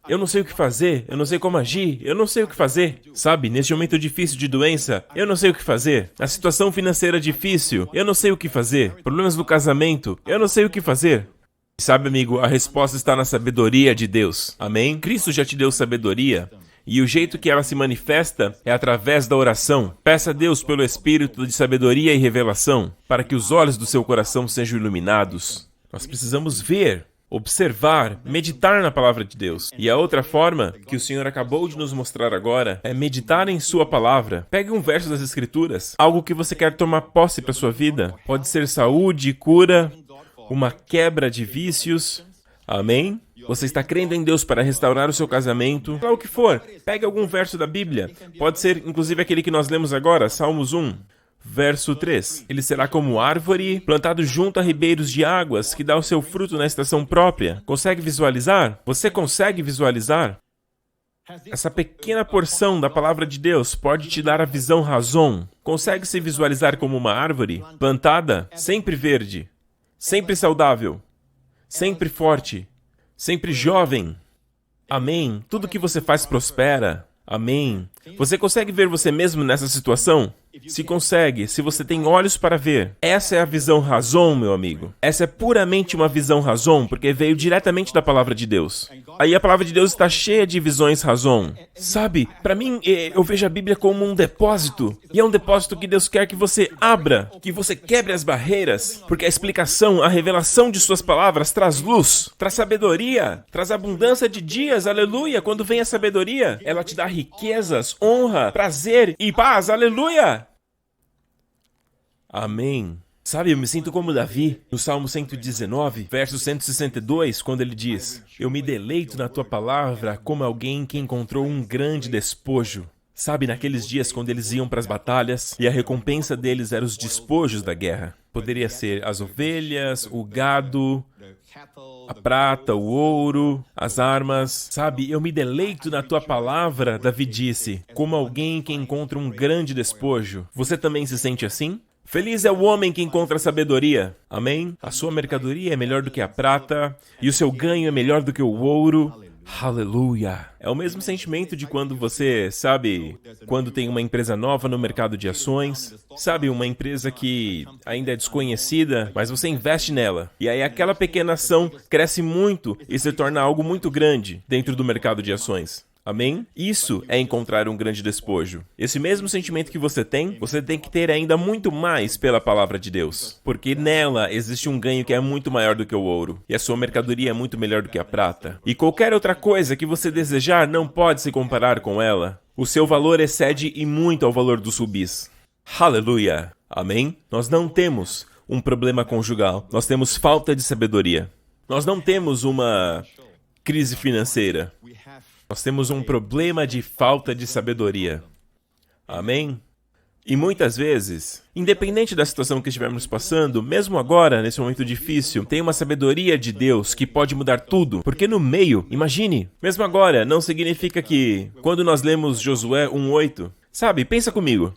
Eu não sei o que fazer, eu não sei como agir, eu não sei o que fazer. Sabe, neste momento difícil de doença, eu não sei o que fazer. Na situação financeira difícil, eu não sei o que fazer. Problemas no casamento, eu não sei o que fazer. Sabe, amigo, a resposta está na sabedoria de Deus. Amém? Cristo já te deu sabedoria. E o jeito que ela se manifesta é através da oração. Peça a Deus pelo Espírito de sabedoria e revelação, para que os olhos do seu coração sejam iluminados. Nós precisamos ver, observar, meditar na palavra de Deus. E a outra forma, que o Senhor acabou de nos mostrar agora, é meditar em sua palavra. Pegue um verso das Escrituras, algo que você quer tomar posse para sua vida. Pode ser saúde, cura, uma quebra de vícios. Amém? Você está crendo em Deus para restaurar o seu casamento. Seja o que for, pegue algum verso da Bíblia. Pode ser, inclusive, aquele que nós lemos agora, Salmos 1. Verso 3. Ele será como árvore, plantado junto a ribeiros de águas, que dá o seu fruto na estação própria. Consegue visualizar? Você consegue visualizar? Essa pequena porção da palavra de Deus pode te dar a visão razão. Consegue se visualizar como uma árvore, plantada, sempre verde, sempre saudável, sempre forte, sempre jovem. Amém. Tudo que você faz prospera. Amém. Você consegue ver você mesmo nessa situação? Se consegue, se você tem olhos para ver. Essa é a visão razão, meu amigo. Essa é puramente uma visão razão, porque veio diretamente da palavra de Deus. Aí a palavra de Deus está cheia de visões razão. Sabe, para mim, eu vejo a Bíblia como um depósito. E é um depósito que Deus quer que você abra, que você quebre as barreiras. Porque a explicação, a revelação de suas palavras traz luz, traz sabedoria, traz abundância de dias, aleluia. Quando vem a sabedoria, ela te dá riquezas, honra, prazer e paz, aleluia. Amém. Sabe, eu me sinto como Davi, no Salmo 119, verso 162, quando ele diz: eu me deleito na tua palavra como alguém que encontrou um grande despojo. Sabe, naqueles dias quando eles iam para as batalhas e a recompensa deles era os despojos da guerra. Poderia ser as ovelhas, o gado, a prata, o ouro, as armas. Sabe, eu me deleito na tua palavra, Davi disse, como alguém que encontra um grande despojo. Você também se sente assim? Feliz é o homem que encontra sabedoria. Amém? A sua mercadoria é melhor do que a prata, e o seu ganho é melhor do que o ouro. Aleluia! É o mesmo sentimento de quando você, sabe, quando tem uma empresa nova no mercado de ações, sabe, uma empresa que ainda é desconhecida, mas você investe nela. E aí aquela pequena ação cresce muito e se torna algo muito grande dentro do mercado de ações. Amém? Isso é encontrar um grande despojo. Esse mesmo sentimento que você tem que ter ainda muito mais pela palavra de Deus. Porque nela existe um ganho que é muito maior do que o ouro. E a sua mercadoria é muito melhor do que a prata. E qualquer outra coisa que você desejar não pode se comparar com ela. O seu valor excede e muito ao valor dos rubis. Aleluia! Amém? Nós não temos um problema conjugal. Nós temos falta de sabedoria. Nós não temos uma crise financeira. Nós temos um problema de falta de sabedoria. Amém? E muitas vezes, independente da situação que estivermos passando, mesmo agora, nesse momento difícil, tem uma sabedoria de Deus que pode mudar tudo. Porque no meio, imagine, mesmo agora, não significa que, quando nós lemos Josué 1:8, sabe, pensa comigo.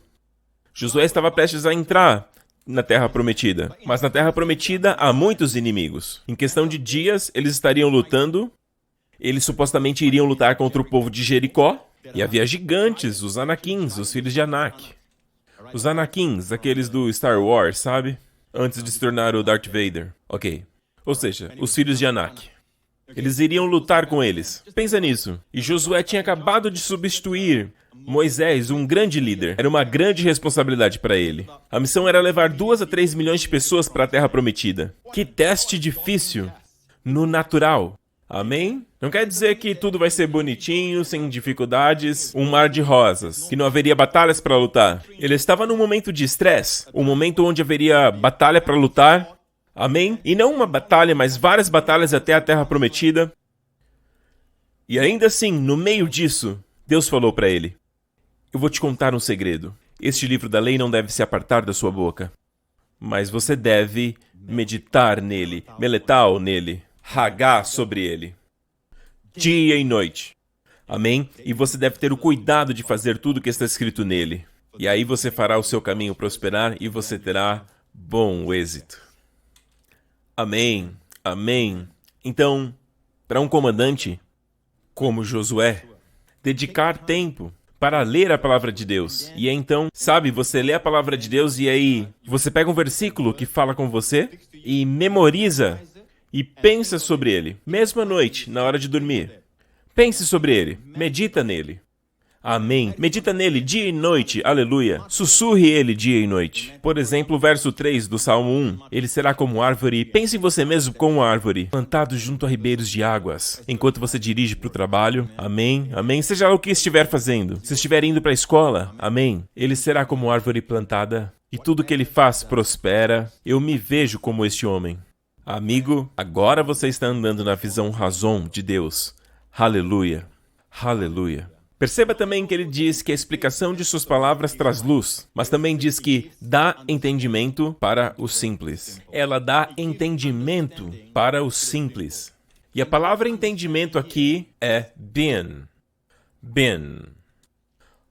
Josué estava prestes a entrar na Terra Prometida. Mas na Terra Prometida há muitos inimigos. Em questão de dias, eles estariam lutando. Eles supostamente iriam lutar contra o povo de Jericó. E havia gigantes, os Anaquins, os filhos de Anak. Os Anaquins, aqueles do Star Wars, sabe? Antes de se tornar o Darth Vader. Ok. Ou seja, os filhos de Anak. Eles iriam lutar com eles. Pensa nisso. E Josué tinha acabado de substituir Moisés, um grande líder. Era uma grande responsabilidade para ele. A missão era levar 2 a 3 milhões de pessoas para a Terra Prometida. Que teste difícil no natural. Amém? Não quer dizer que tudo vai ser bonitinho, sem dificuldades, um mar de rosas, que não haveria batalhas para lutar. Ele estava num momento de estresse, um momento onde haveria batalha para lutar. Amém? E não uma batalha, mas várias batalhas até a Terra Prometida. E ainda assim, no meio disso, Deus falou para ele: eu vou te contar um segredo. Este livro da lei não deve se apartar da sua boca, mas você deve meditar nele, meletal nele. Hagá sobre ele, dia e noite. Amém? E você deve ter o cuidado de fazer tudo o que está escrito nele. E aí você fará o seu caminho prosperar e você terá bom êxito. Amém. Amém. Então, para um comandante como Josué, dedicar tempo para ler a palavra de Deus. E então, sabe, você lê a palavra de Deus e aí você pega um versículo que fala com você e memoriza e pensa sobre ele, mesmo à noite, na hora de dormir. Pense sobre ele, medita nele. Amém. Medita nele dia e noite, aleluia. Sussurre ele dia e noite. Por exemplo, o verso 3 do Salmo 1. Ele será como árvore, pense em você mesmo como árvore, plantado junto a ribeiros de águas, enquanto você dirige para o trabalho. Amém. Amém. Seja lá o que estiver fazendo. Se estiver indo para a escola, amém. Ele será como árvore plantada, e tudo que ele faz prospera. Eu me vejo como este homem. Amigo, agora você está andando na visão razão de Deus. Aleluia. Aleluia. Perceba também que ele diz que a explicação de suas palavras traz luz, mas também diz que dá entendimento para os simples. Ela dá entendimento para os simples. E a palavra entendimento aqui é bin. Bin.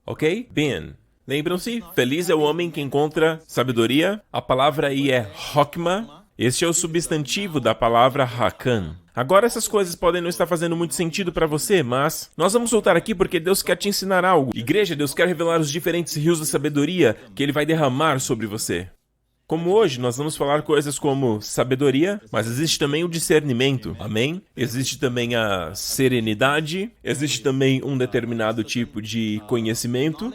Ok? Bin. Lembram-se? Feliz é o homem que encontra sabedoria. A palavra aí é hokmah. Este é o substantivo da palavra hakan. Agora essas coisas podem não estar fazendo muito sentido para você, mas nós vamos voltar aqui porque Deus quer te ensinar algo. Igreja, Deus quer revelar os diferentes rios da sabedoria que Ele vai derramar sobre você. Como hoje, nós vamos falar coisas como sabedoria, mas existe também o discernimento, amém? Existe também a serenidade, existe também um determinado tipo de conhecimento,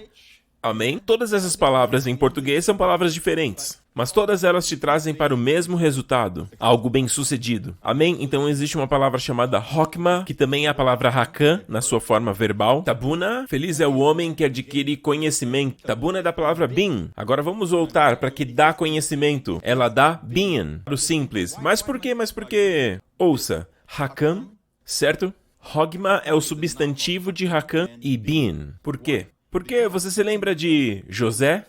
amém? Todas essas palavras em português são palavras diferentes, mas todas elas te trazem para o mesmo resultado, algo bem-sucedido. Amém? Então existe uma palavra chamada hokmah, que também é a palavra hakan, na sua forma verbal. Tabuna, feliz é o homem que adquire conhecimento. Tabuna é da palavra bin. Agora vamos voltar para que dá conhecimento. Ela dá bin, para o simples. Mas por quê? Ouça, hakan, certo? Hokmah é o substantivo de hakan e bin. Por quê? Porque você se lembra de José?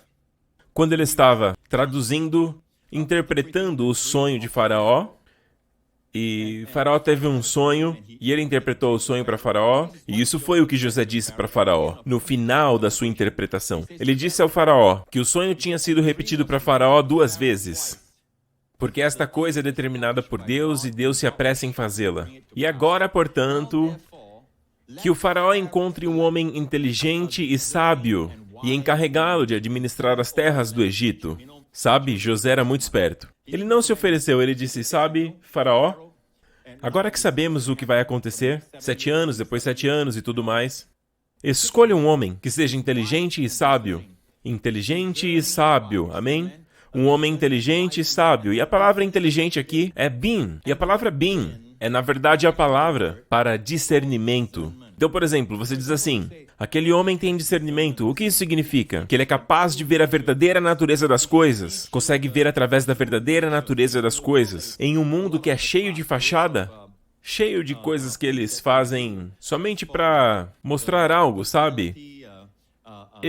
Quando ele estava traduzindo interpretando o sonho de Faraó. E Faraó teve um sonho, e ele interpretou o sonho para Faraó, e isso foi o que José disse para Faraó, no final da sua interpretação. Ele disse ao Faraó que o sonho tinha sido repetido para Faraó 2 vezes, porque esta coisa é determinada por Deus e Deus se apressa em fazê-la. E agora, portanto, que o Faraó encontre um homem inteligente e sábio e encarregá-lo de administrar as terras do Egito. Sabe, José era muito esperto. Ele não se ofereceu, ele disse, sabe, Faraó, agora que sabemos o que vai acontecer, 7 anos, depois 7 anos e tudo mais, escolha um homem que seja inteligente e sábio. Inteligente e sábio, amém? Um homem inteligente e sábio. E a palavra inteligente aqui é bin. E a palavra bin é, na verdade, a palavra para discernimento. Então, por exemplo, você diz assim, aquele homem tem discernimento. O que isso significa? Que ele é capaz de ver a verdadeira natureza das coisas. Consegue ver através da verdadeira natureza das coisas. Em um mundo que é cheio de fachada, cheio de coisas que eles fazem somente para mostrar algo, sabe?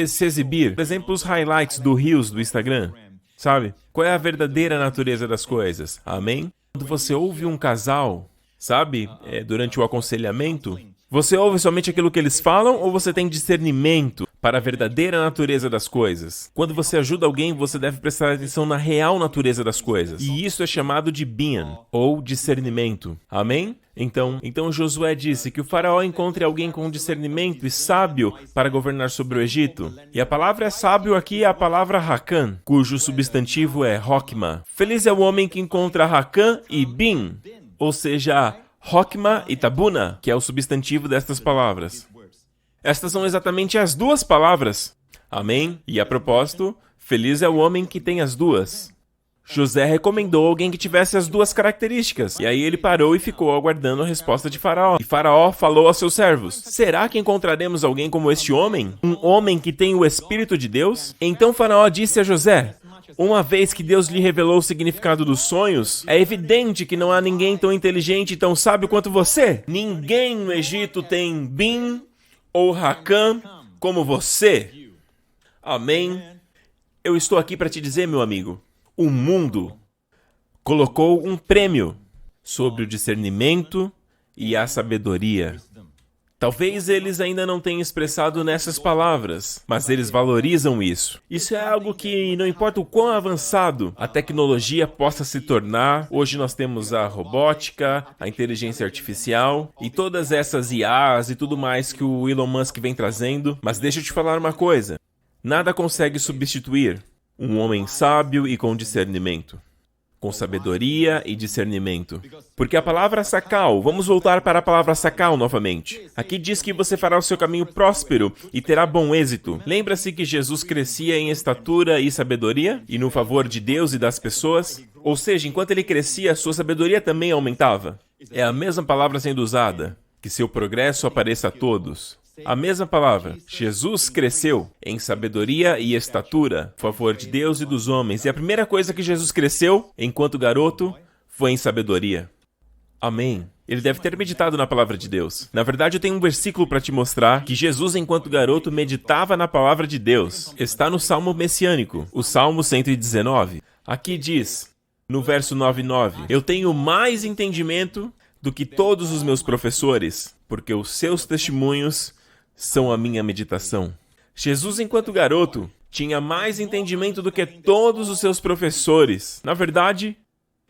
Se exibir. Por exemplo, os highlights do Reels do Instagram. Sabe? Qual é a verdadeira natureza das coisas? Amém? Quando você ouve um casal, sabe? Durante o aconselhamento, você ouve somente aquilo que eles falam ou você tem discernimento para a verdadeira natureza das coisas? Quando você ajuda alguém, você deve prestar atenção na real natureza das coisas. E isso é chamado de bin, ou discernimento. Amém? Então Josué disse que o faraó encontre alguém com discernimento e sábio para governar sobre o Egito. E a palavra sábio aqui é a palavra Hakan, cujo substantivo é Hokma. Feliz é o homem que encontra Hakan e bin, ou seja, Hokma e Tabuna, que é o substantivo destas palavras. Estas são exatamente as 2 palavras. Amém? E a propósito, feliz é o homem que tem as 2. José recomendou alguém que tivesse as 2 características. E aí ele parou e ficou aguardando a resposta de Faraó. E Faraó falou aos seus servos, será que encontraremos alguém como este homem? Um homem que tem o Espírito de Deus? Então Faraó disse a José, uma vez que Deus lhe revelou o significado dos sonhos, é evidente que não há ninguém tão inteligente e tão sábio quanto você. Ninguém no Egito tem bin ou Hakan como você. Amém? Eu estou aqui para te dizer, meu amigo, o mundo colocou um prêmio sobre o discernimento e a sabedoria. Talvez eles ainda não tenham expressado nessas palavras, mas eles valorizam isso. Isso é algo que, não importa o quão avançado a tecnologia possa se tornar, hoje nós temos a robótica, a inteligência artificial e todas essas IAs e tudo mais que o Elon Musk vem trazendo. Mas deixa eu te falar uma coisa, nada consegue substituir um homem sábio e com discernimento. Com sabedoria e discernimento. Porque a palavra sakal, vamos voltar para a palavra sakal novamente. Aqui diz que você fará o seu caminho próspero e terá bom êxito. Lembra-se que Jesus crescia em estatura e sabedoria? E no favor de Deus e das pessoas? Ou seja, enquanto ele crescia, sua sabedoria também aumentava. É a mesma palavra sendo usada. Que seu progresso apareça a todos. A mesma palavra. Jesus cresceu em sabedoria e estatura, a favor de Deus e dos homens. E a primeira coisa que Jesus cresceu, enquanto garoto, foi em sabedoria. Amém. Ele deve ter meditado na palavra de Deus. Na verdade, eu tenho um versículo para te mostrar que Jesus, enquanto garoto, meditava na palavra de Deus. Está no Salmo Messiânico, o Salmo 119. Aqui diz, no verso 9:9, eu tenho mais entendimento do que todos os meus professores, porque os seus testemunhos são a minha meditação. Jesus, enquanto garoto, tinha mais entendimento do que todos os seus professores. Na verdade,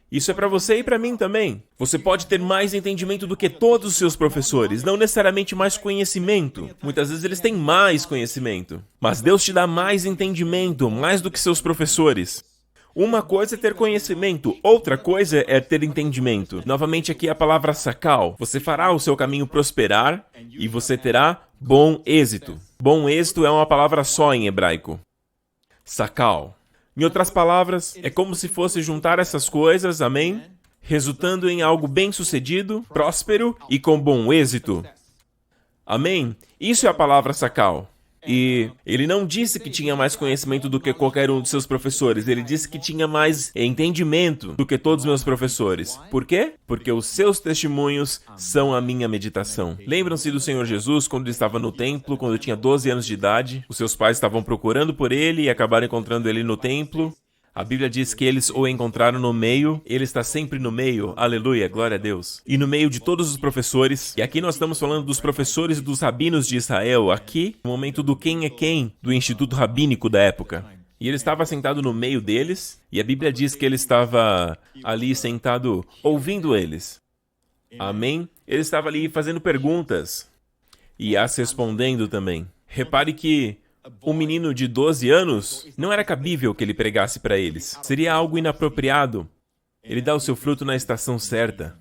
isso é para você e para mim também. Você pode ter mais entendimento do que todos os seus professores, não necessariamente mais conhecimento. Muitas vezes eles têm mais conhecimento. Mas Deus te dá mais entendimento, mais do que seus professores. Uma coisa é ter conhecimento, outra coisa é ter entendimento. Novamente aqui a palavra sakal. Você fará o seu caminho prosperar e você terá bom êxito. Bom êxito é uma palavra só em hebraico. Sakal. Em outras palavras, é como se fosse juntar essas coisas, amém? Resultando em algo bem-sucedido, próspero e com bom êxito. Amém? Isso é a palavra sakal. E ele não disse que tinha mais conhecimento do que qualquer um dos seus professores. Ele disse que tinha mais entendimento do que todos os meus professores. Por quê? Porque os seus testemunhos são a minha meditação. Lembram-se do Senhor Jesus quando ele estava no templo, quando tinha 12 anos de idade? Os seus pais estavam procurando por ele e acabaram encontrando ele no templo. A Bíblia diz que eles o encontraram no meio, ele está sempre no meio, aleluia, glória a Deus. E no meio de todos os professores, e aqui nós estamos falando dos professores e dos rabinos de Israel, aqui, no momento do quem é quem, do Instituto Rabínico da época. E ele estava sentado no meio deles, e a Bíblia diz que ele estava ali sentado ouvindo eles. Amém? Ele estava ali fazendo perguntas, e as respondendo também. Repare que um menino de 12 anos, não era cabível que ele pregasse para eles. Seria algo inapropriado. Ele dá o seu fruto na estação certa.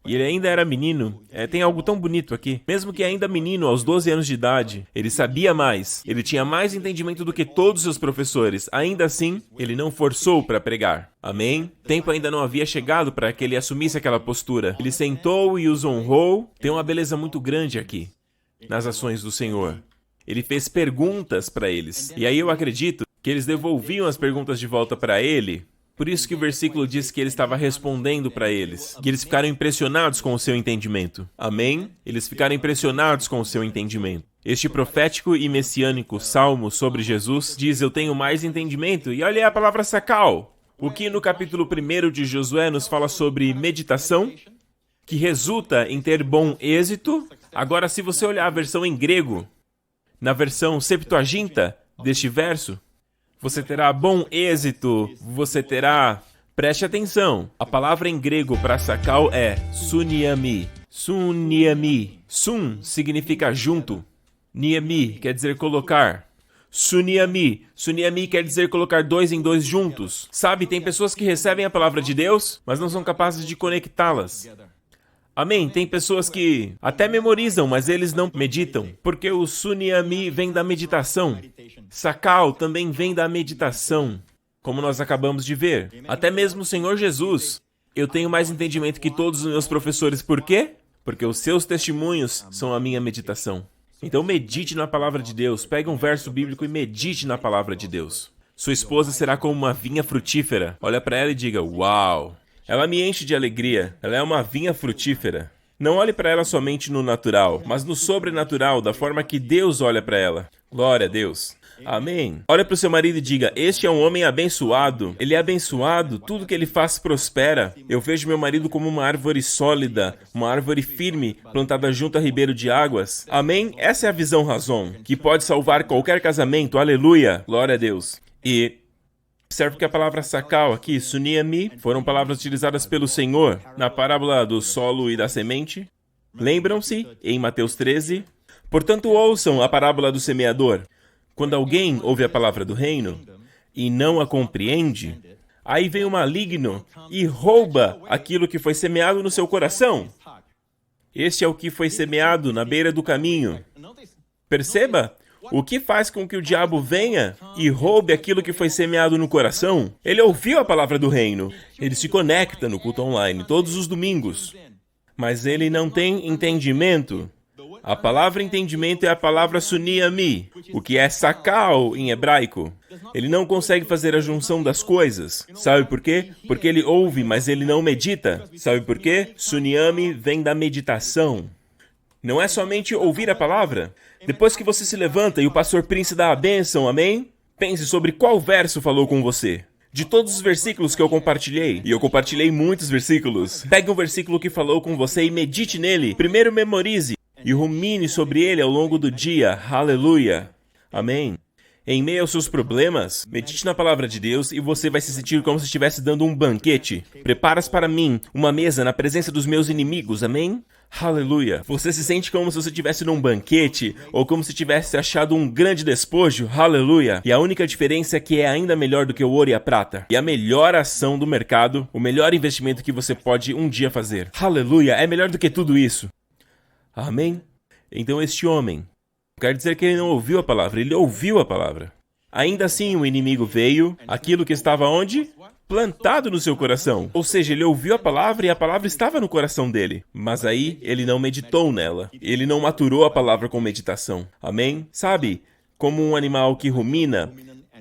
E ele ainda era menino. Tem algo tão bonito aqui. Mesmo que ainda menino, aos 12 anos de idade, ele sabia mais. Ele tinha mais entendimento do que todos os seus professores. Ainda assim, ele não forçou para pregar. Amém? O tempo ainda não havia chegado para que ele assumisse aquela postura. Ele sentou e os honrou. Tem uma beleza muito grande aqui, nas ações do Senhor. Ele fez perguntas para eles. E aí eu acredito que eles devolviam as perguntas de volta para ele. Por isso que o versículo diz que ele estava respondendo para eles. Que eles ficaram impressionados com o seu entendimento. Amém? Eles ficaram impressionados com o seu entendimento. Este profético e messiânico salmo sobre Jesus diz: eu tenho mais entendimento. E olha aí a palavra sakal. O que no capítulo 1 de Josué nos fala sobre meditação, que resulta em ter bom êxito. Agora, se você olhar a versão em grego, na versão Septuaginta deste verso, você terá bom êxito, você terá... Preste atenção, a palavra em grego para sakal é suniami. Suniami. Sun significa junto. Niami quer dizer colocar. Suniami. Suniami quer dizer colocar dois em dois juntos. Sabe, tem pessoas que recebem a palavra de Deus, mas não são capazes de conectá-las. Amém? Tem pessoas que até memorizam, mas eles não meditam. Porque o Suniami vem da meditação. Sakal também vem da meditação, como nós acabamos de ver. Até mesmo o Senhor Jesus. Eu tenho mais entendimento que todos os meus professores. Por quê? Porque os seus testemunhos são a minha meditação. Então medite na palavra de Deus. Pegue um verso bíblico e medite na palavra de Deus. Sua esposa será como uma vinha frutífera. Olha para ela e diga: uau! Ela me enche de alegria. Ela é uma vinha frutífera. Não olhe para ela somente no natural, mas no sobrenatural, da forma que Deus olha para ela. Glória a Deus. Amém. Olha para o seu marido e diga: este é um homem abençoado. Ele é abençoado. Tudo que ele faz prospera. Eu vejo meu marido como uma árvore sólida, uma árvore firme, plantada junto a ribeiro de águas. Amém? Essa é a visão razão, que pode salvar qualquer casamento. Aleluia. Glória a Deus. E observe que a palavra sakal aqui, suniami, foram palavras utilizadas pelo Senhor na parábola do solo e da semente. Lembram-se? Em Mateus 13. Portanto, ouçam a parábola do semeador. Quando alguém ouve a palavra do reino e não a compreende, aí vem o maligno e rouba aquilo que foi semeado no seu coração. Este é o que foi semeado na beira do caminho. Perceba? O que faz com que o diabo venha e roube aquilo que foi semeado no coração? Ele ouviu a palavra do reino. Ele se conecta no culto online todos os domingos. Mas ele não tem entendimento. A palavra entendimento é a palavra suniami, o que é sakal em hebraico. Ele não consegue fazer a junção das coisas. Sabe por quê? Porque ele ouve, mas ele não medita. Sabe por quê? Suniami vem da meditação. Não é somente ouvir a palavra. Depois que você se levanta e o pastor Prince dá a bênção, amém? Pense sobre qual verso falou com você. De todos os versículos que eu compartilhei, e eu compartilhei muitos versículos, pegue um versículo que falou com você e medite nele. Primeiro memorize e rumine sobre ele ao longo do dia. Aleluia. Amém. Em meio aos seus problemas, medite na palavra de Deus e você vai se sentir como se estivesse dando um banquete. Preparas para mim uma mesa na presença dos meus inimigos. Amém? Aleluia. Você se sente como se você estivesse num banquete ou como se tivesse achado um grande despojo. Aleluia. E a única diferença é que é ainda melhor do que o ouro e a prata. E a melhor ação do mercado, o melhor investimento que você pode um dia fazer. Aleluia. É melhor do que tudo isso. Amém? Então este homem, quer dizer que ele não ouviu a palavra, ele ouviu a palavra. Ainda assim o inimigo veio, aquilo que estava onde? Plantado no seu coração. Ou seja, ele ouviu a palavra e a palavra estava no coração dele. Mas aí ele não meditou nela. Ele não maturou a palavra com meditação. Amém? Sabe, como um animal que rumina,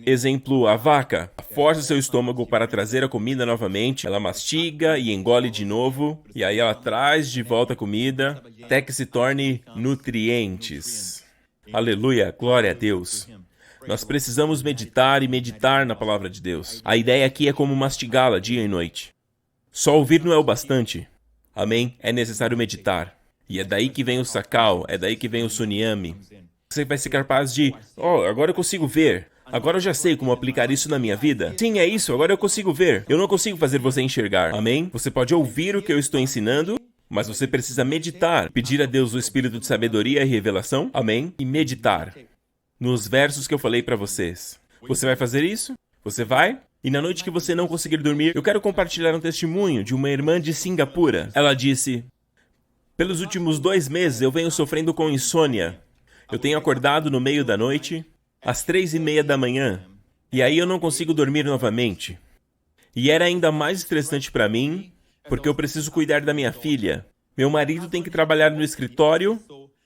exemplo, a vaca, força seu estômago para trazer a comida novamente, ela mastiga e engole de novo, e aí ela traz de volta a comida, até que se torne nutrientes. Aleluia, glória a Deus. Nós precisamos meditar e meditar na palavra de Deus. A ideia aqui é como mastigá-la dia e noite. Só ouvir não é o bastante. Amém? É necessário meditar. E é daí que vem o sakal, é daí que vem o sunyami. Você vai ser capaz de, agora eu consigo ver. Agora eu já sei como aplicar isso na minha vida. Sim, é isso, agora eu consigo ver. Eu não consigo fazer você enxergar. Amém? Você pode ouvir o que eu estou ensinando, mas você precisa meditar. Pedir a Deus o espírito de sabedoria e revelação. Amém? E meditar nos versos que eu falei para vocês. Você vai fazer isso? Você vai? E na noite que você não conseguir dormir, eu quero compartilhar um testemunho de uma irmã de Singapura. Ela disse: pelos últimos 2 meses eu venho sofrendo com insônia. Eu tenho acordado no meio da noite, às 3:30 da manhã, e aí eu não consigo dormir novamente. E era ainda mais estressante para mim, porque eu preciso cuidar da minha filha. Meu marido tem que trabalhar no escritório,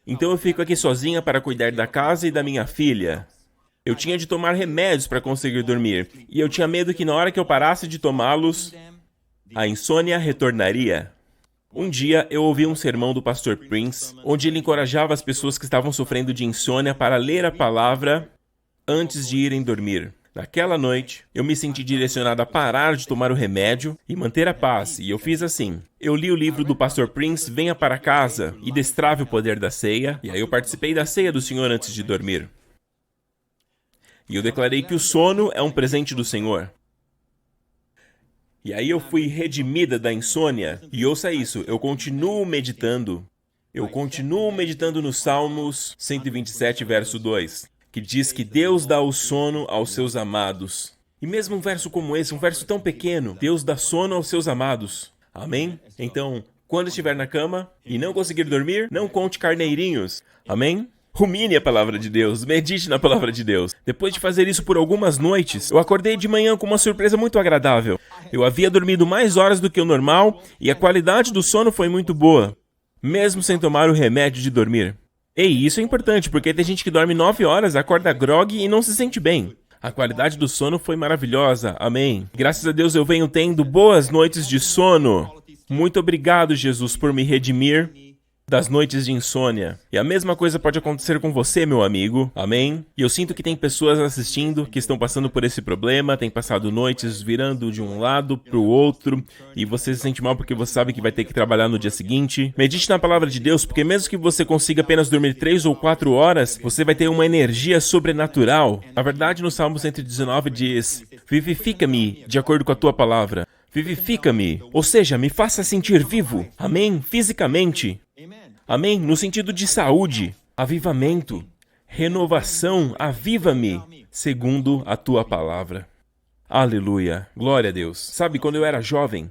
então eu fico aqui sozinha para cuidar da casa e da minha filha. Eu tinha de tomar remédios para conseguir dormir, e eu tinha medo que na hora que eu parasse de tomá-los, a insônia retornaria. Um dia eu ouvi um sermão do pastor Prince, onde ele encorajava as pessoas que estavam sofrendo de insônia para ler a palavra antes de irem dormir. Naquela noite, eu me senti direcionado a parar de tomar o remédio e manter a paz, e eu fiz assim. Eu li o livro do pastor Prince, Venha para Casa, e Destrave o Poder da Ceia, e aí eu participei da ceia do Senhor antes de dormir. E eu declarei que o sono é um presente do Senhor. E aí eu fui redimida da insônia, e ouça isso, eu continuo meditando nos Salmos 127, verso 2. Que diz que Deus dá o sono aos seus amados. E mesmo um verso como esse, um verso tão pequeno, Deus dá sono aos seus amados. Amém? Então, quando estiver na cama e não conseguir dormir, não conte carneirinhos. Amém? Rumine a palavra de Deus, medite na palavra de Deus. Depois de fazer isso por algumas noites, eu acordei de manhã com uma surpresa muito agradável. Eu havia dormido mais horas do que o normal e a qualidade do sono foi muito boa, mesmo sem tomar o remédio de dormir. Ei, isso é importante, porque tem gente que dorme 9 horas, acorda grogue e não se sente bem. A qualidade do sono foi maravilhosa, amém. Graças a Deus eu venho tendo boas noites de sono. Muito obrigado, Jesus, por me redimir das noites de insônia. E a mesma coisa pode acontecer com você, meu amigo. Amém? E eu sinto que tem pessoas assistindo que estão passando por esse problema, têm passado noites virando de um lado para o outro, e você se sente mal porque você sabe que vai ter que trabalhar no dia seguinte. Medite na palavra de Deus, porque mesmo que você consiga apenas dormir 3 ou 4 horas, você vai ter uma energia sobrenatural. A verdade no Salmo 119 diz: vivifica-me de acordo com a tua palavra. Vivifica-me, ou seja, me faça sentir vivo. Amém? Fisicamente. Amém? No sentido de saúde, avivamento, renovação, aviva-me, segundo a tua palavra. Aleluia, glória a Deus. Sabe, quando eu era jovem,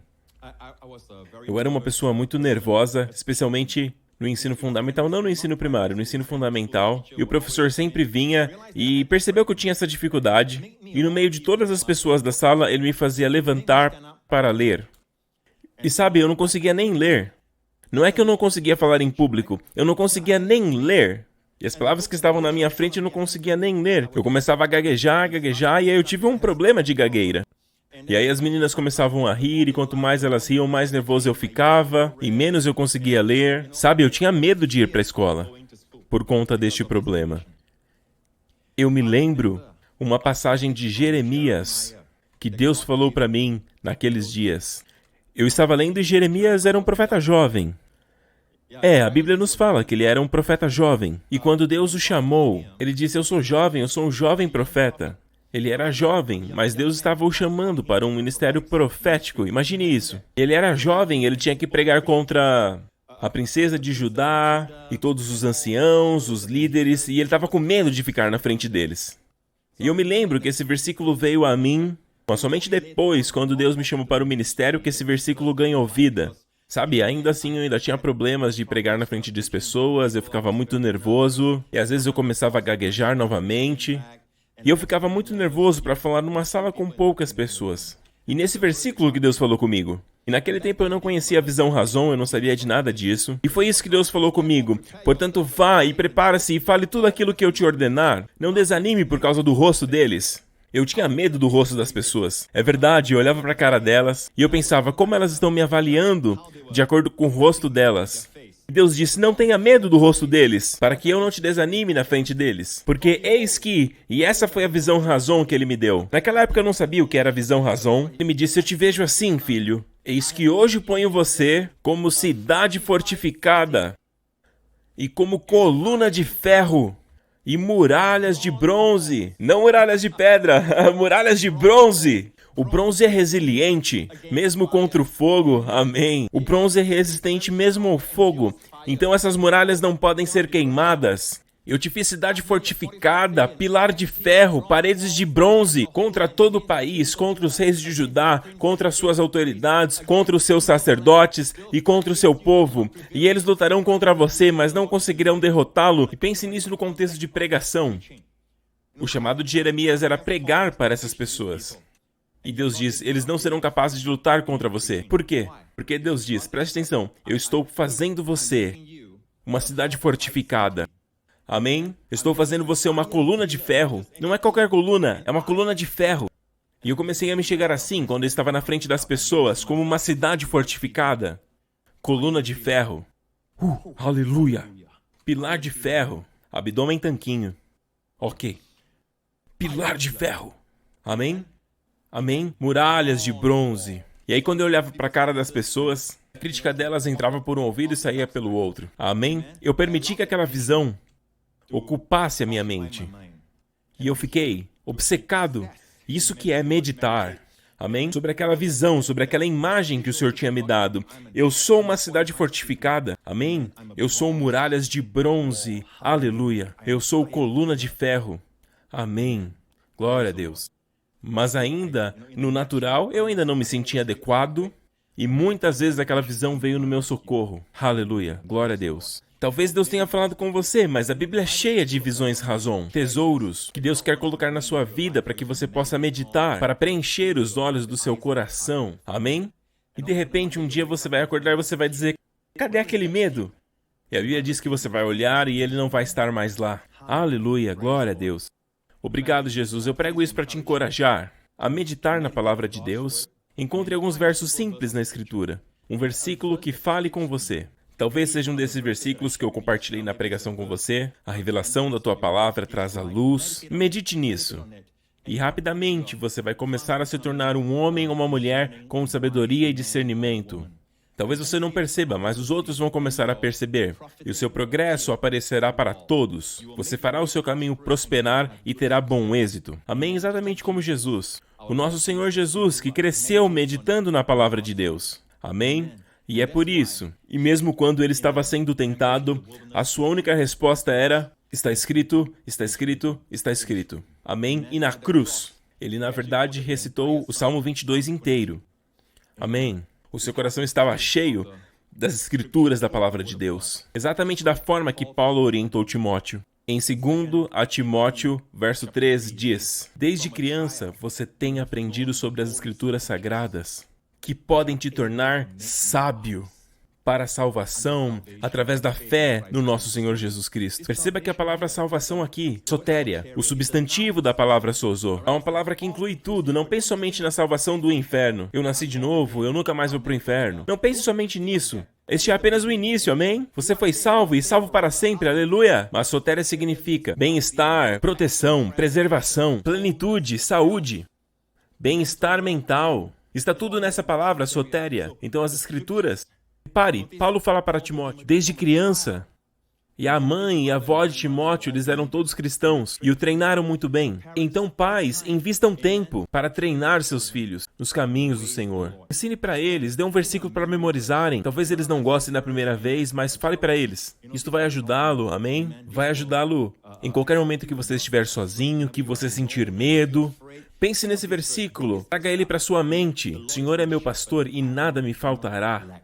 eu era uma pessoa muito nervosa, especialmente no ensino fundamental, não no ensino primário, no ensino fundamental, e o professor sempre vinha e percebeu que eu tinha essa dificuldade, e no meio de todas as pessoas da sala, ele me fazia levantar para ler. E sabe, eu não conseguia nem ler. Não é que eu não conseguia falar em público, eu não conseguia nem ler. E as palavras que estavam na minha frente eu não conseguia nem ler. Eu começava a gaguejar, e aí eu tive um problema de gagueira. E aí as meninas começavam a rir, e quanto mais elas riam, mais nervoso eu ficava, e menos eu conseguia ler. Sabe, eu tinha medo de ir para a escola, por conta deste problema. Eu me lembro uma passagem de Jeremias, que Deus falou para mim naqueles dias. Eu estava lendo e Jeremias era um profeta jovem. A Bíblia nos fala que ele era um profeta jovem. E quando Deus o chamou, ele disse: eu sou um jovem profeta. Ele era jovem, mas Deus estava o chamando para um ministério profético. Imagine isso. Ele era jovem, ele tinha que pregar contra a princesa de Judá e todos os anciãos, os líderes, e ele estava com medo de ficar na frente deles. E eu me lembro que esse versículo veio a mim, mas somente depois, quando Deus me chamou para o ministério, que esse versículo ganhou vida. Sabe, ainda assim eu ainda tinha problemas de pregar na frente das pessoas, eu ficava muito nervoso, e às vezes eu começava a gaguejar novamente, e eu ficava muito nervoso para falar numa sala com poucas pessoas. E nesse versículo que Deus falou comigo. E naquele tempo eu não conhecia a visão razão, eu não sabia de nada disso. E foi isso que Deus falou comigo. Portanto, vá e prepara-se e fale tudo aquilo que eu te ordenar. Não desanime por causa do rosto deles. Eu tinha medo do rosto das pessoas. É verdade, eu olhava para a cara delas e eu pensava como elas estão me avaliando de acordo com o rosto delas. Deus disse, não tenha medo do rosto deles, para que eu não te desanime na frente deles. Porque eis que, e essa foi a visão razão que ele me deu. Naquela época eu não sabia o que era visão razão. Ele me disse, eu te vejo assim, filho. Eis que hoje ponho você como cidade fortificada e como coluna de ferro e muralhas de bronze. Não muralhas de pedra, muralhas de bronze. O bronze é resiliente, mesmo contra o fogo. Amém. O bronze é resistente mesmo ao fogo. Então essas muralhas não podem ser queimadas. Eu te fiz cidade fortificada, pilar de ferro, paredes de bronze, contra todo o país, contra os reis de Judá, contra as suas autoridades, contra os seus sacerdotes e contra o seu povo. E eles lutarão contra você, mas não conseguirão derrotá-lo. E pense nisso no contexto de pregação. O chamado de Jeremias era pregar para essas pessoas. E Deus diz, eles não serão capazes de lutar contra você. Por quê? Porque Deus diz, preste atenção, eu estou fazendo você uma cidade fortificada. Amém? Eu estou fazendo você uma coluna de ferro. Não é qualquer coluna, é uma coluna de ferro. E eu comecei a me chegar assim, quando eu estava na frente das pessoas, como uma cidade fortificada. Coluna de ferro. Aleluia! Pilar de ferro. Abdômen tanquinho. Ok. Pilar de ferro. Amém? Amém? Muralhas de bronze. E aí quando eu olhava para a cara das pessoas, a crítica delas entrava por um ouvido e saía pelo outro. Amém? Eu permiti que aquela visão ocupasse a minha mente. E eu fiquei obcecado. Isso que é meditar. Amém? Sobre aquela visão, sobre aquela imagem que o Senhor tinha me dado. Eu sou uma cidade fortificada. Amém? Eu sou muralhas de bronze. Aleluia. Eu sou coluna de ferro. Amém. Glória a Deus. Mas ainda, no natural, eu ainda não me sentia adequado. E muitas vezes aquela visão veio no meu socorro. Aleluia. Glória a Deus. Talvez Deus tenha falado com você, mas a Bíblia é cheia de visões razão, tesouros, que Deus quer colocar na sua vida para que você possa meditar, para preencher os olhos do seu coração. Amém? E de repente um dia você vai acordar e você vai dizer, cadê aquele medo? E a Bíblia diz que você vai olhar e ele não vai estar mais lá. Aleluia, glória a Deus. Obrigado, Jesus. Eu prego isso para te encorajar a meditar na palavra de Deus. Encontre alguns versos simples na Escritura. Um versículo que fale com você. Talvez seja um desses versículos que eu compartilhei na pregação com você. A revelação da tua palavra traz a luz. Medite nisso. E rapidamente você vai começar a se tornar um homem ou uma mulher com sabedoria e discernimento. Talvez você não perceba, mas os outros vão começar a perceber. E o seu progresso aparecerá para todos. Você fará o seu caminho prosperar e terá bom êxito. Amém? Exatamente como Jesus. O nosso Senhor Jesus, que cresceu meditando na palavra de Deus. Amém? E é por isso. E mesmo quando ele estava sendo tentado, a sua única resposta era, está escrito, está escrito, está escrito. Amém? E na cruz, ele na verdade recitou o Salmo 22 inteiro. Amém? O seu coração estava cheio das escrituras da palavra de Deus. Exatamente da forma que Paulo orientou Timóteo. Em 2 a Timóteo, verso 3, diz, desde criança você tem aprendido sobre as escrituras sagradas, que podem te tornar sábio para a salvação através da fé no nosso Senhor Jesus Cristo. Perceba que a palavra salvação aqui, sotéria, o substantivo da palavra sozo, é uma palavra que inclui tudo. Não pense somente na salvação do inferno. Eu nasci de novo, eu nunca mais vou para o inferno. Não pense somente nisso. Este é apenas o início, amém? Você foi salvo e salvo para sempre, aleluia! Mas sotéria significa bem-estar, proteção, preservação, plenitude, saúde, bem-estar mental. Está tudo nessa palavra, sotéria. Então as escrituras... Pare, Paulo fala para Timóteo, desde criança. E a mãe e a avó de Timóteo, eles eram todos cristãos e o treinaram muito bem. Então, pais, invistam tempo para treinar seus filhos nos caminhos do Senhor. Ensine para eles, dê um versículo para memorizarem. Talvez eles não gostem da primeira vez, mas fale para eles. Isto vai ajudá-lo, amém? Vai ajudá-lo em qualquer momento que você estiver sozinho, que você sentir medo. Pense nesse versículo, traga ele para sua mente. O Senhor é meu pastor e nada me faltará.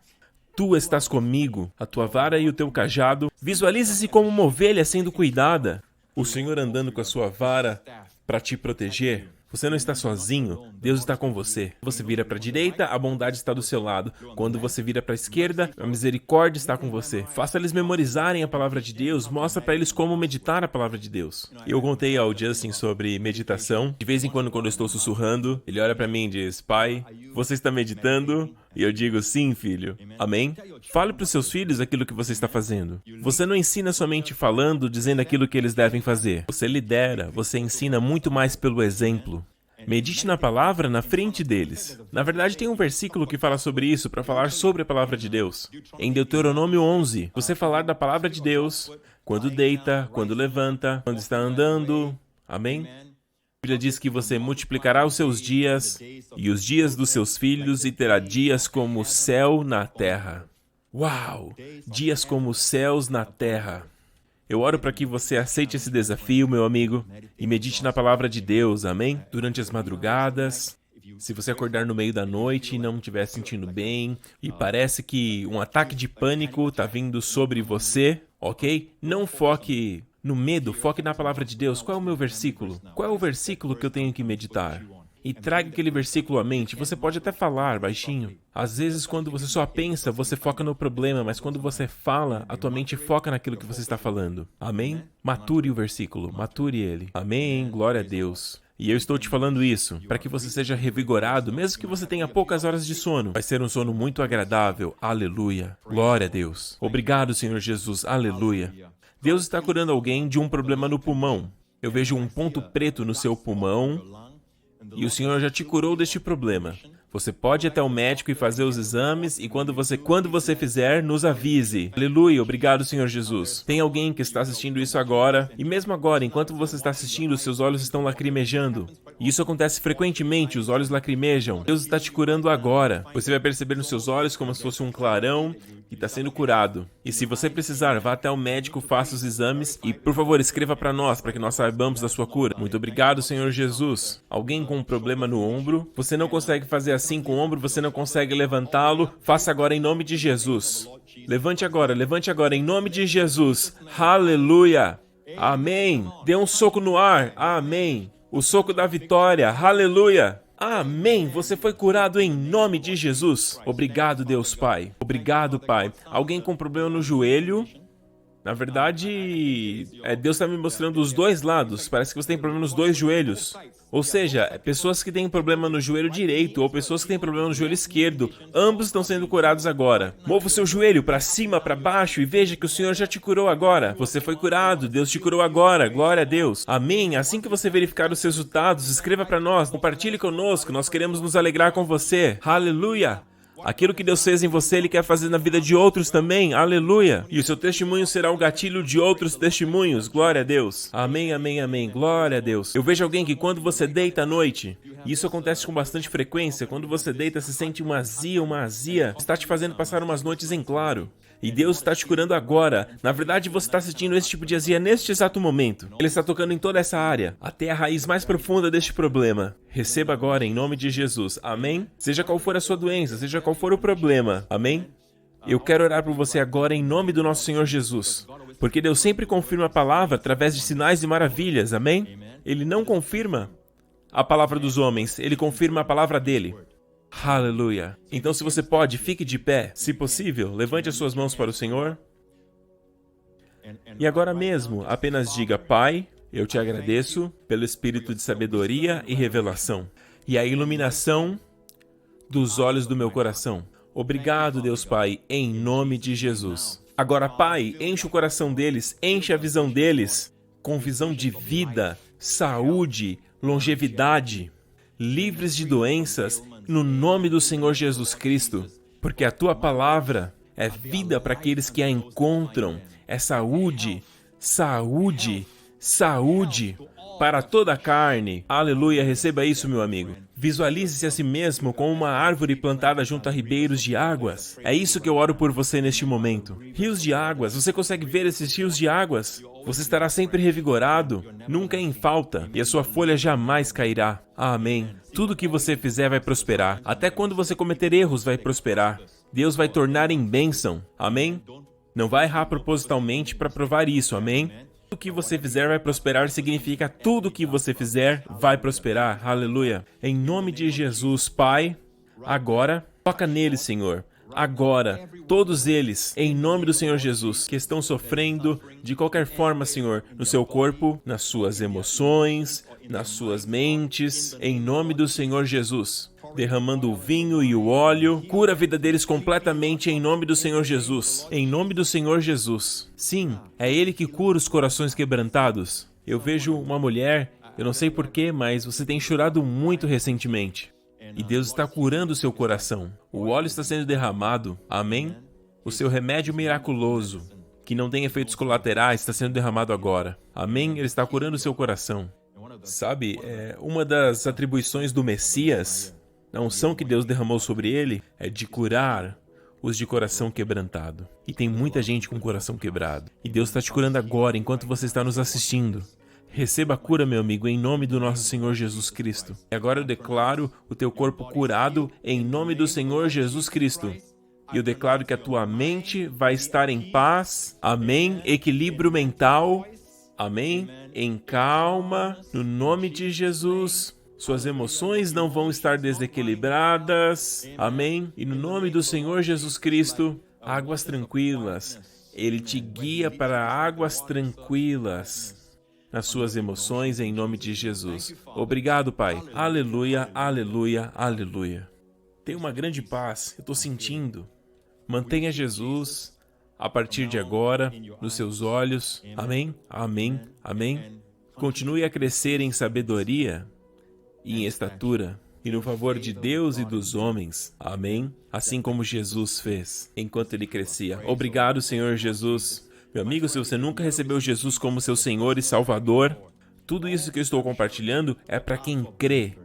Tu estás comigo, a tua vara e o teu cajado. Visualize-se como uma ovelha sendo cuidada. O Senhor andando com a sua vara para te proteger. Você não está sozinho, Deus está com você. Você vira para a direita, a bondade está do seu lado. Quando você vira para a esquerda, a misericórdia está com você. Faça eles memorizarem a palavra de Deus, mostra para eles como meditar a palavra de Deus. Eu contei ao Justin sobre meditação. De vez em quando eu estou sussurrando, ele olha para mim e diz, pai, você está meditando? E eu digo, sim, filho. Amém? Fale para os seus filhos aquilo que você está fazendo. Você não ensina somente falando, dizendo aquilo que eles devem fazer. Você lidera, você ensina muito mais pelo exemplo. Medite na palavra na frente deles. Na verdade, tem um versículo que fala sobre isso, para falar sobre a palavra de Deus. Em Deuteronômio 11, você falar da palavra de Deus quando deita, quando levanta, quando está andando. Amém? A Bíblia diz que você multiplicará os seus dias e os dias dos seus filhos e terá dias como o céu na terra. Uau! Dias como os céus na terra. Eu oro para que você aceite esse desafio, meu amigo, e medite na palavra de Deus, amém? Durante as madrugadas, se você acordar no meio da noite e não estiver sentindo bem, e parece que um ataque de pânico está vindo sobre você, ok? Não foque no medo, foque na palavra de Deus. Qual é o meu versículo? Qual é o versículo que eu tenho que meditar? E traga aquele versículo à mente. Você pode até falar baixinho. Às vezes, quando você só pensa, você foca no problema, mas quando você fala, a tua mente foca naquilo que você está falando. Amém? Mature o versículo, mature ele. Amém, glória a Deus. E eu estou te falando isso, para que você seja revigorado, mesmo que você tenha poucas horas de sono. Vai ser um sono muito agradável. Aleluia. Glória a Deus. Obrigado, Senhor Jesus. Aleluia. Deus está curando alguém de um problema no pulmão. Eu vejo um ponto preto no seu pulmão. E o Senhor já te curou deste problema. Você pode ir até o médico e fazer os exames, e quando você fizer, nos avise. Aleluia, obrigado, Senhor Jesus. Tem alguém que está assistindo isso agora, e mesmo agora, enquanto você está assistindo, seus olhos estão lacrimejando. E isso acontece frequentemente, os olhos lacrimejam. Deus está te curando agora. Você vai perceber nos seus olhos como se fosse um clarão e está sendo curado. E se você precisar, vá até o médico, faça os exames e, por favor, escreva para nós, para que nós saibamos da sua cura. Muito obrigado, Senhor Jesus. Alguém com um problema no ombro, você não consegue fazer assim com o ombro, você não consegue levantá-lo, faça agora em nome de Jesus. Levante agora, em nome de Jesus. Aleluia. Amém. Dê um soco no ar. Amém. O soco da vitória. Aleluia. Amém! Você foi curado em nome de Jesus. Obrigado, Deus Pai. Obrigado, Pai. Alguém com problema no joelho? Na verdade, Deus está me mostrando os dois lados. Parece que você tem problema nos dois joelhos. Ou seja, pessoas que têm problema no joelho direito ou pessoas que têm problema no joelho esquerdo. Ambos estão sendo curados agora. Mova o seu joelho para cima, para baixo e veja que o Senhor já te curou agora. Você foi curado, Deus te curou agora. Glória a Deus. Amém. Assim que você verificar os seus resultados, escreva para nós, compartilhe conosco. Nós queremos nos alegrar com você. Aleluia. Aquilo que Deus fez em você, Ele quer fazer na vida de outros também. Aleluia. E o seu testemunho será o gatilho de outros testemunhos. Glória a Deus. Amém, amém, amém. Glória a Deus. Eu vejo alguém que quando você deita à noite, e isso acontece com bastante frequência, quando você deita, se sente uma azia, está te fazendo passar umas noites em claro. E Deus está te curando agora. Na verdade, você está sentindo esse tipo de azia neste exato momento. Ele está tocando em toda essa área, até a raiz mais profunda deste problema. Receba agora, em nome de Jesus. Amém? Seja qual for a sua doença, seja qual for o problema. Amém? Eu quero orar por você agora em nome do nosso Senhor Jesus. Porque Deus sempre confirma a palavra através de sinais e maravilhas. Amém? Ele não confirma a palavra dos homens, Ele confirma a palavra dele. Aleluia. Então, se você pode, fique de pé. Se possível, levante as suas mãos para o Senhor. E agora mesmo, apenas diga: Pai, eu te agradeço pelo espírito de sabedoria e revelação e a iluminação dos olhos do meu coração. Obrigado, Deus Pai, em nome de Jesus. Agora, Pai, enche o coração deles, enche a visão deles com visão de vida, saúde, longevidade, livres de doenças, no nome do Senhor Jesus Cristo, porque a Tua palavra é vida para aqueles que a encontram, é saúde, saúde, saúde para toda a carne. Aleluia, receba isso, meu amigo. Visualize-se a si mesmo como uma árvore plantada junto a ribeiros de águas. É isso que eu oro por você neste momento. Rios de águas, você consegue ver esses rios de águas? Você estará sempre revigorado, nunca em falta, e a sua folha jamais cairá. Amém. Tudo que você fizer vai prosperar. Até quando você cometer erros, vai prosperar. Deus vai tornar em bênção. Amém? Não vai errar propositalmente para provar isso. Amém? Tudo que você fizer vai prosperar significa tudo que você fizer vai prosperar. Aleluia. Em nome de Jesus, Pai, agora, toca neles, Senhor. Agora, todos eles, em nome do Senhor Jesus, que estão sofrendo de qualquer forma, Senhor, no seu corpo, nas suas emoções, nas suas mentes, em nome do Senhor Jesus. derramando o vinho e o óleo. Cura a vida deles completamente em nome do Senhor Jesus. Em nome do Senhor Jesus. Sim, é Ele que cura os corações quebrantados. Eu vejo uma mulher, eu não sei porquê, mas você tem chorado muito recentemente. E Deus está curando o seu coração. O óleo está sendo derramado. Amém? O seu remédio miraculoso, que não tem efeitos colaterais, está sendo derramado agora. Amém? Ele está curando o seu coração. Sabe, uma das atribuições do Messias, a unção que Deus derramou sobre ele, é de curar os de coração quebrantado. E tem muita gente com coração quebrado. E Deus está te curando agora, enquanto você está nos assistindo. Receba a cura, meu amigo, em nome do nosso Senhor Jesus Cristo. E agora eu declaro o teu corpo curado em nome do Senhor Jesus Cristo. E eu declaro que a tua mente vai estar em paz. Amém. Equilíbrio mental. Amém. Em calma, no nome de Jesus. Suas emoções não vão estar desequilibradas. Amém. E no nome do Senhor Jesus Cristo, águas tranquilas. Ele te guia para águas tranquilas nas suas emoções, em nome de Jesus. Obrigado, Pai. Aleluia, aleluia, aleluia. Tem uma grande paz, eu estou sentindo. Mantenha Jesus, a partir de agora, nos seus olhos. Amém, amém, amém. Continue a crescer em sabedoria e em estatura, e no favor de Deus e dos homens. Amém. Assim como Jesus fez, enquanto ele crescia. Obrigado, Senhor Jesus. Meu amigo, se você nunca recebeu Jesus como seu Senhor e Salvador, tudo isso que eu estou compartilhando é para quem crê.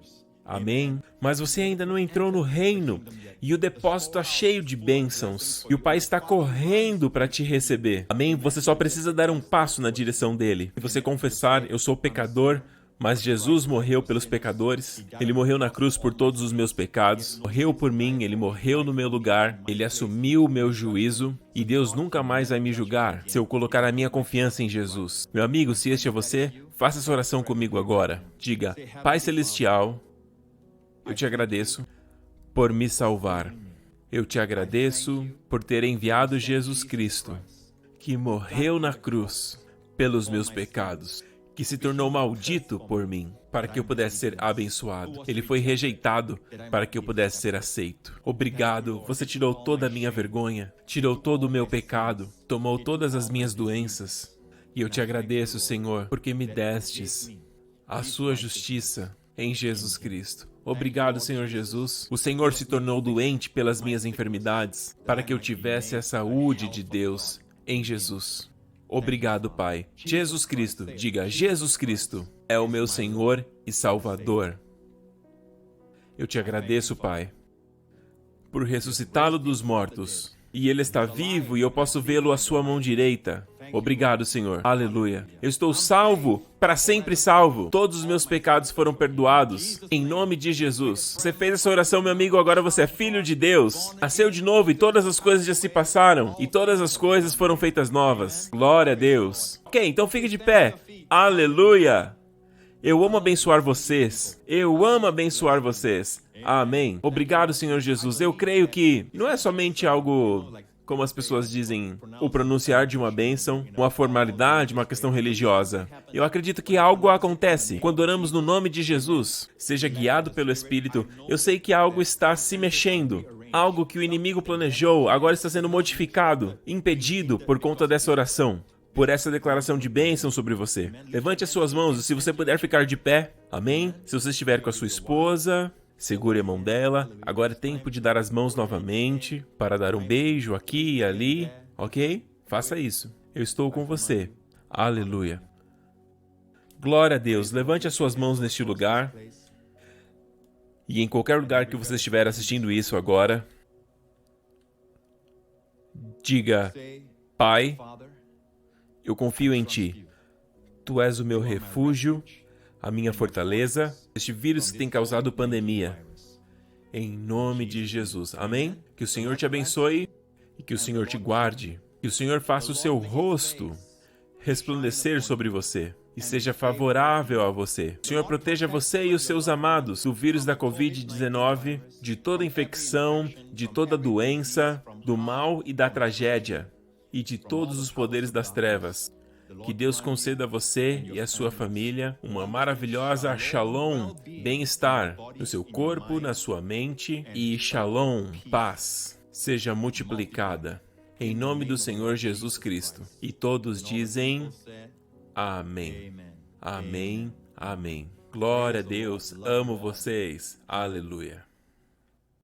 Amém? Mas você ainda não entrou no reino e o depósito está cheio de bênçãos e o Pai está correndo para te receber. Amém? Você só precisa dar um passo na direção dele. E você confessar, eu sou pecador, mas Jesus morreu pelos pecadores. Ele morreu na cruz por todos os meus pecados. Morreu por mim, ele morreu no meu lugar. Ele assumiu o meu juízo. E Deus nunca mais vai me julgar se eu colocar a minha confiança em Jesus. Meu amigo, se este é você, faça essa oração comigo agora. Diga, Pai Celestial, eu te agradeço por me salvar. Eu te agradeço por ter enviado Jesus Cristo, que morreu na cruz pelos meus pecados, que se tornou maldito por mim, para que eu pudesse ser abençoado. Ele foi rejeitado para que eu pudesse ser aceito. Obrigado, você tirou toda a minha vergonha, tirou todo o meu pecado, tomou todas as minhas doenças. E eu te agradeço, Senhor, porque me destes a sua justiça em Jesus Cristo. Obrigado, Senhor Jesus. O Senhor se tornou doente pelas minhas enfermidades, para que eu tivesse a saúde de Deus em Jesus. Obrigado, Pai. Jesus Cristo, diga, Jesus Cristo é o meu Senhor e Salvador. Eu te agradeço, Pai, por ressuscitá-lo dos mortos. E ele está vivo e eu posso vê-lo à sua mão direita. Obrigado, Senhor. Aleluia. Eu estou salvo, para sempre salvo. Todos os meus pecados foram perdoados. Em nome de Jesus. Você fez essa oração, meu amigo, agora você é filho de Deus. Nasceu de novo e todas as coisas já se passaram. E todas as coisas foram feitas novas. Glória a Deus. Ok, então fique de pé. Aleluia. Eu amo abençoar vocês. Eu amo abençoar vocês. Amém. Obrigado, Senhor Jesus. Eu creio que não é somente algo, como as pessoas dizem, o pronunciar de uma bênção, uma formalidade, uma questão religiosa. Eu acredito que algo acontece quando oramos no nome de Jesus. Seja guiado pelo Espírito. Eu sei que algo está se mexendo. Algo que o inimigo planejou agora está sendo modificado, impedido por conta dessa oração, por essa declaração de bênção sobre você. Levante as suas mãos e se você puder ficar de pé. Amém? Se você estiver com a sua esposa, segure a mão dela. Agora é tempo de dar as mãos novamente, para dar um beijo aqui e ali, ok? Faça isso. Eu estou com você. Aleluia. Glória a Deus. Levante as suas mãos neste lugar. E em qualquer lugar que você estiver assistindo isso agora, diga, Pai, eu confio em Ti. Tu és o meu refúgio, a minha fortaleza, este vírus que tem causado pandemia. Em nome de Jesus. Amém? Que o Senhor te abençoe e que o Senhor te guarde. Que o Senhor faça o seu rosto resplandecer sobre você e seja favorável a você. O Senhor proteja você e os seus amados do vírus da Covid-19, de toda infecção, de toda doença, do mal e da tragédia, e de todos os poderes das trevas. Que Deus conceda a você e a sua família uma maravilhosa shalom, bem-estar no seu corpo, na sua mente e shalom, paz, seja multiplicada. Em nome do Senhor Jesus Cristo. E todos dizem amém. Amém. Amém. Glória a Deus. Amo vocês. Aleluia.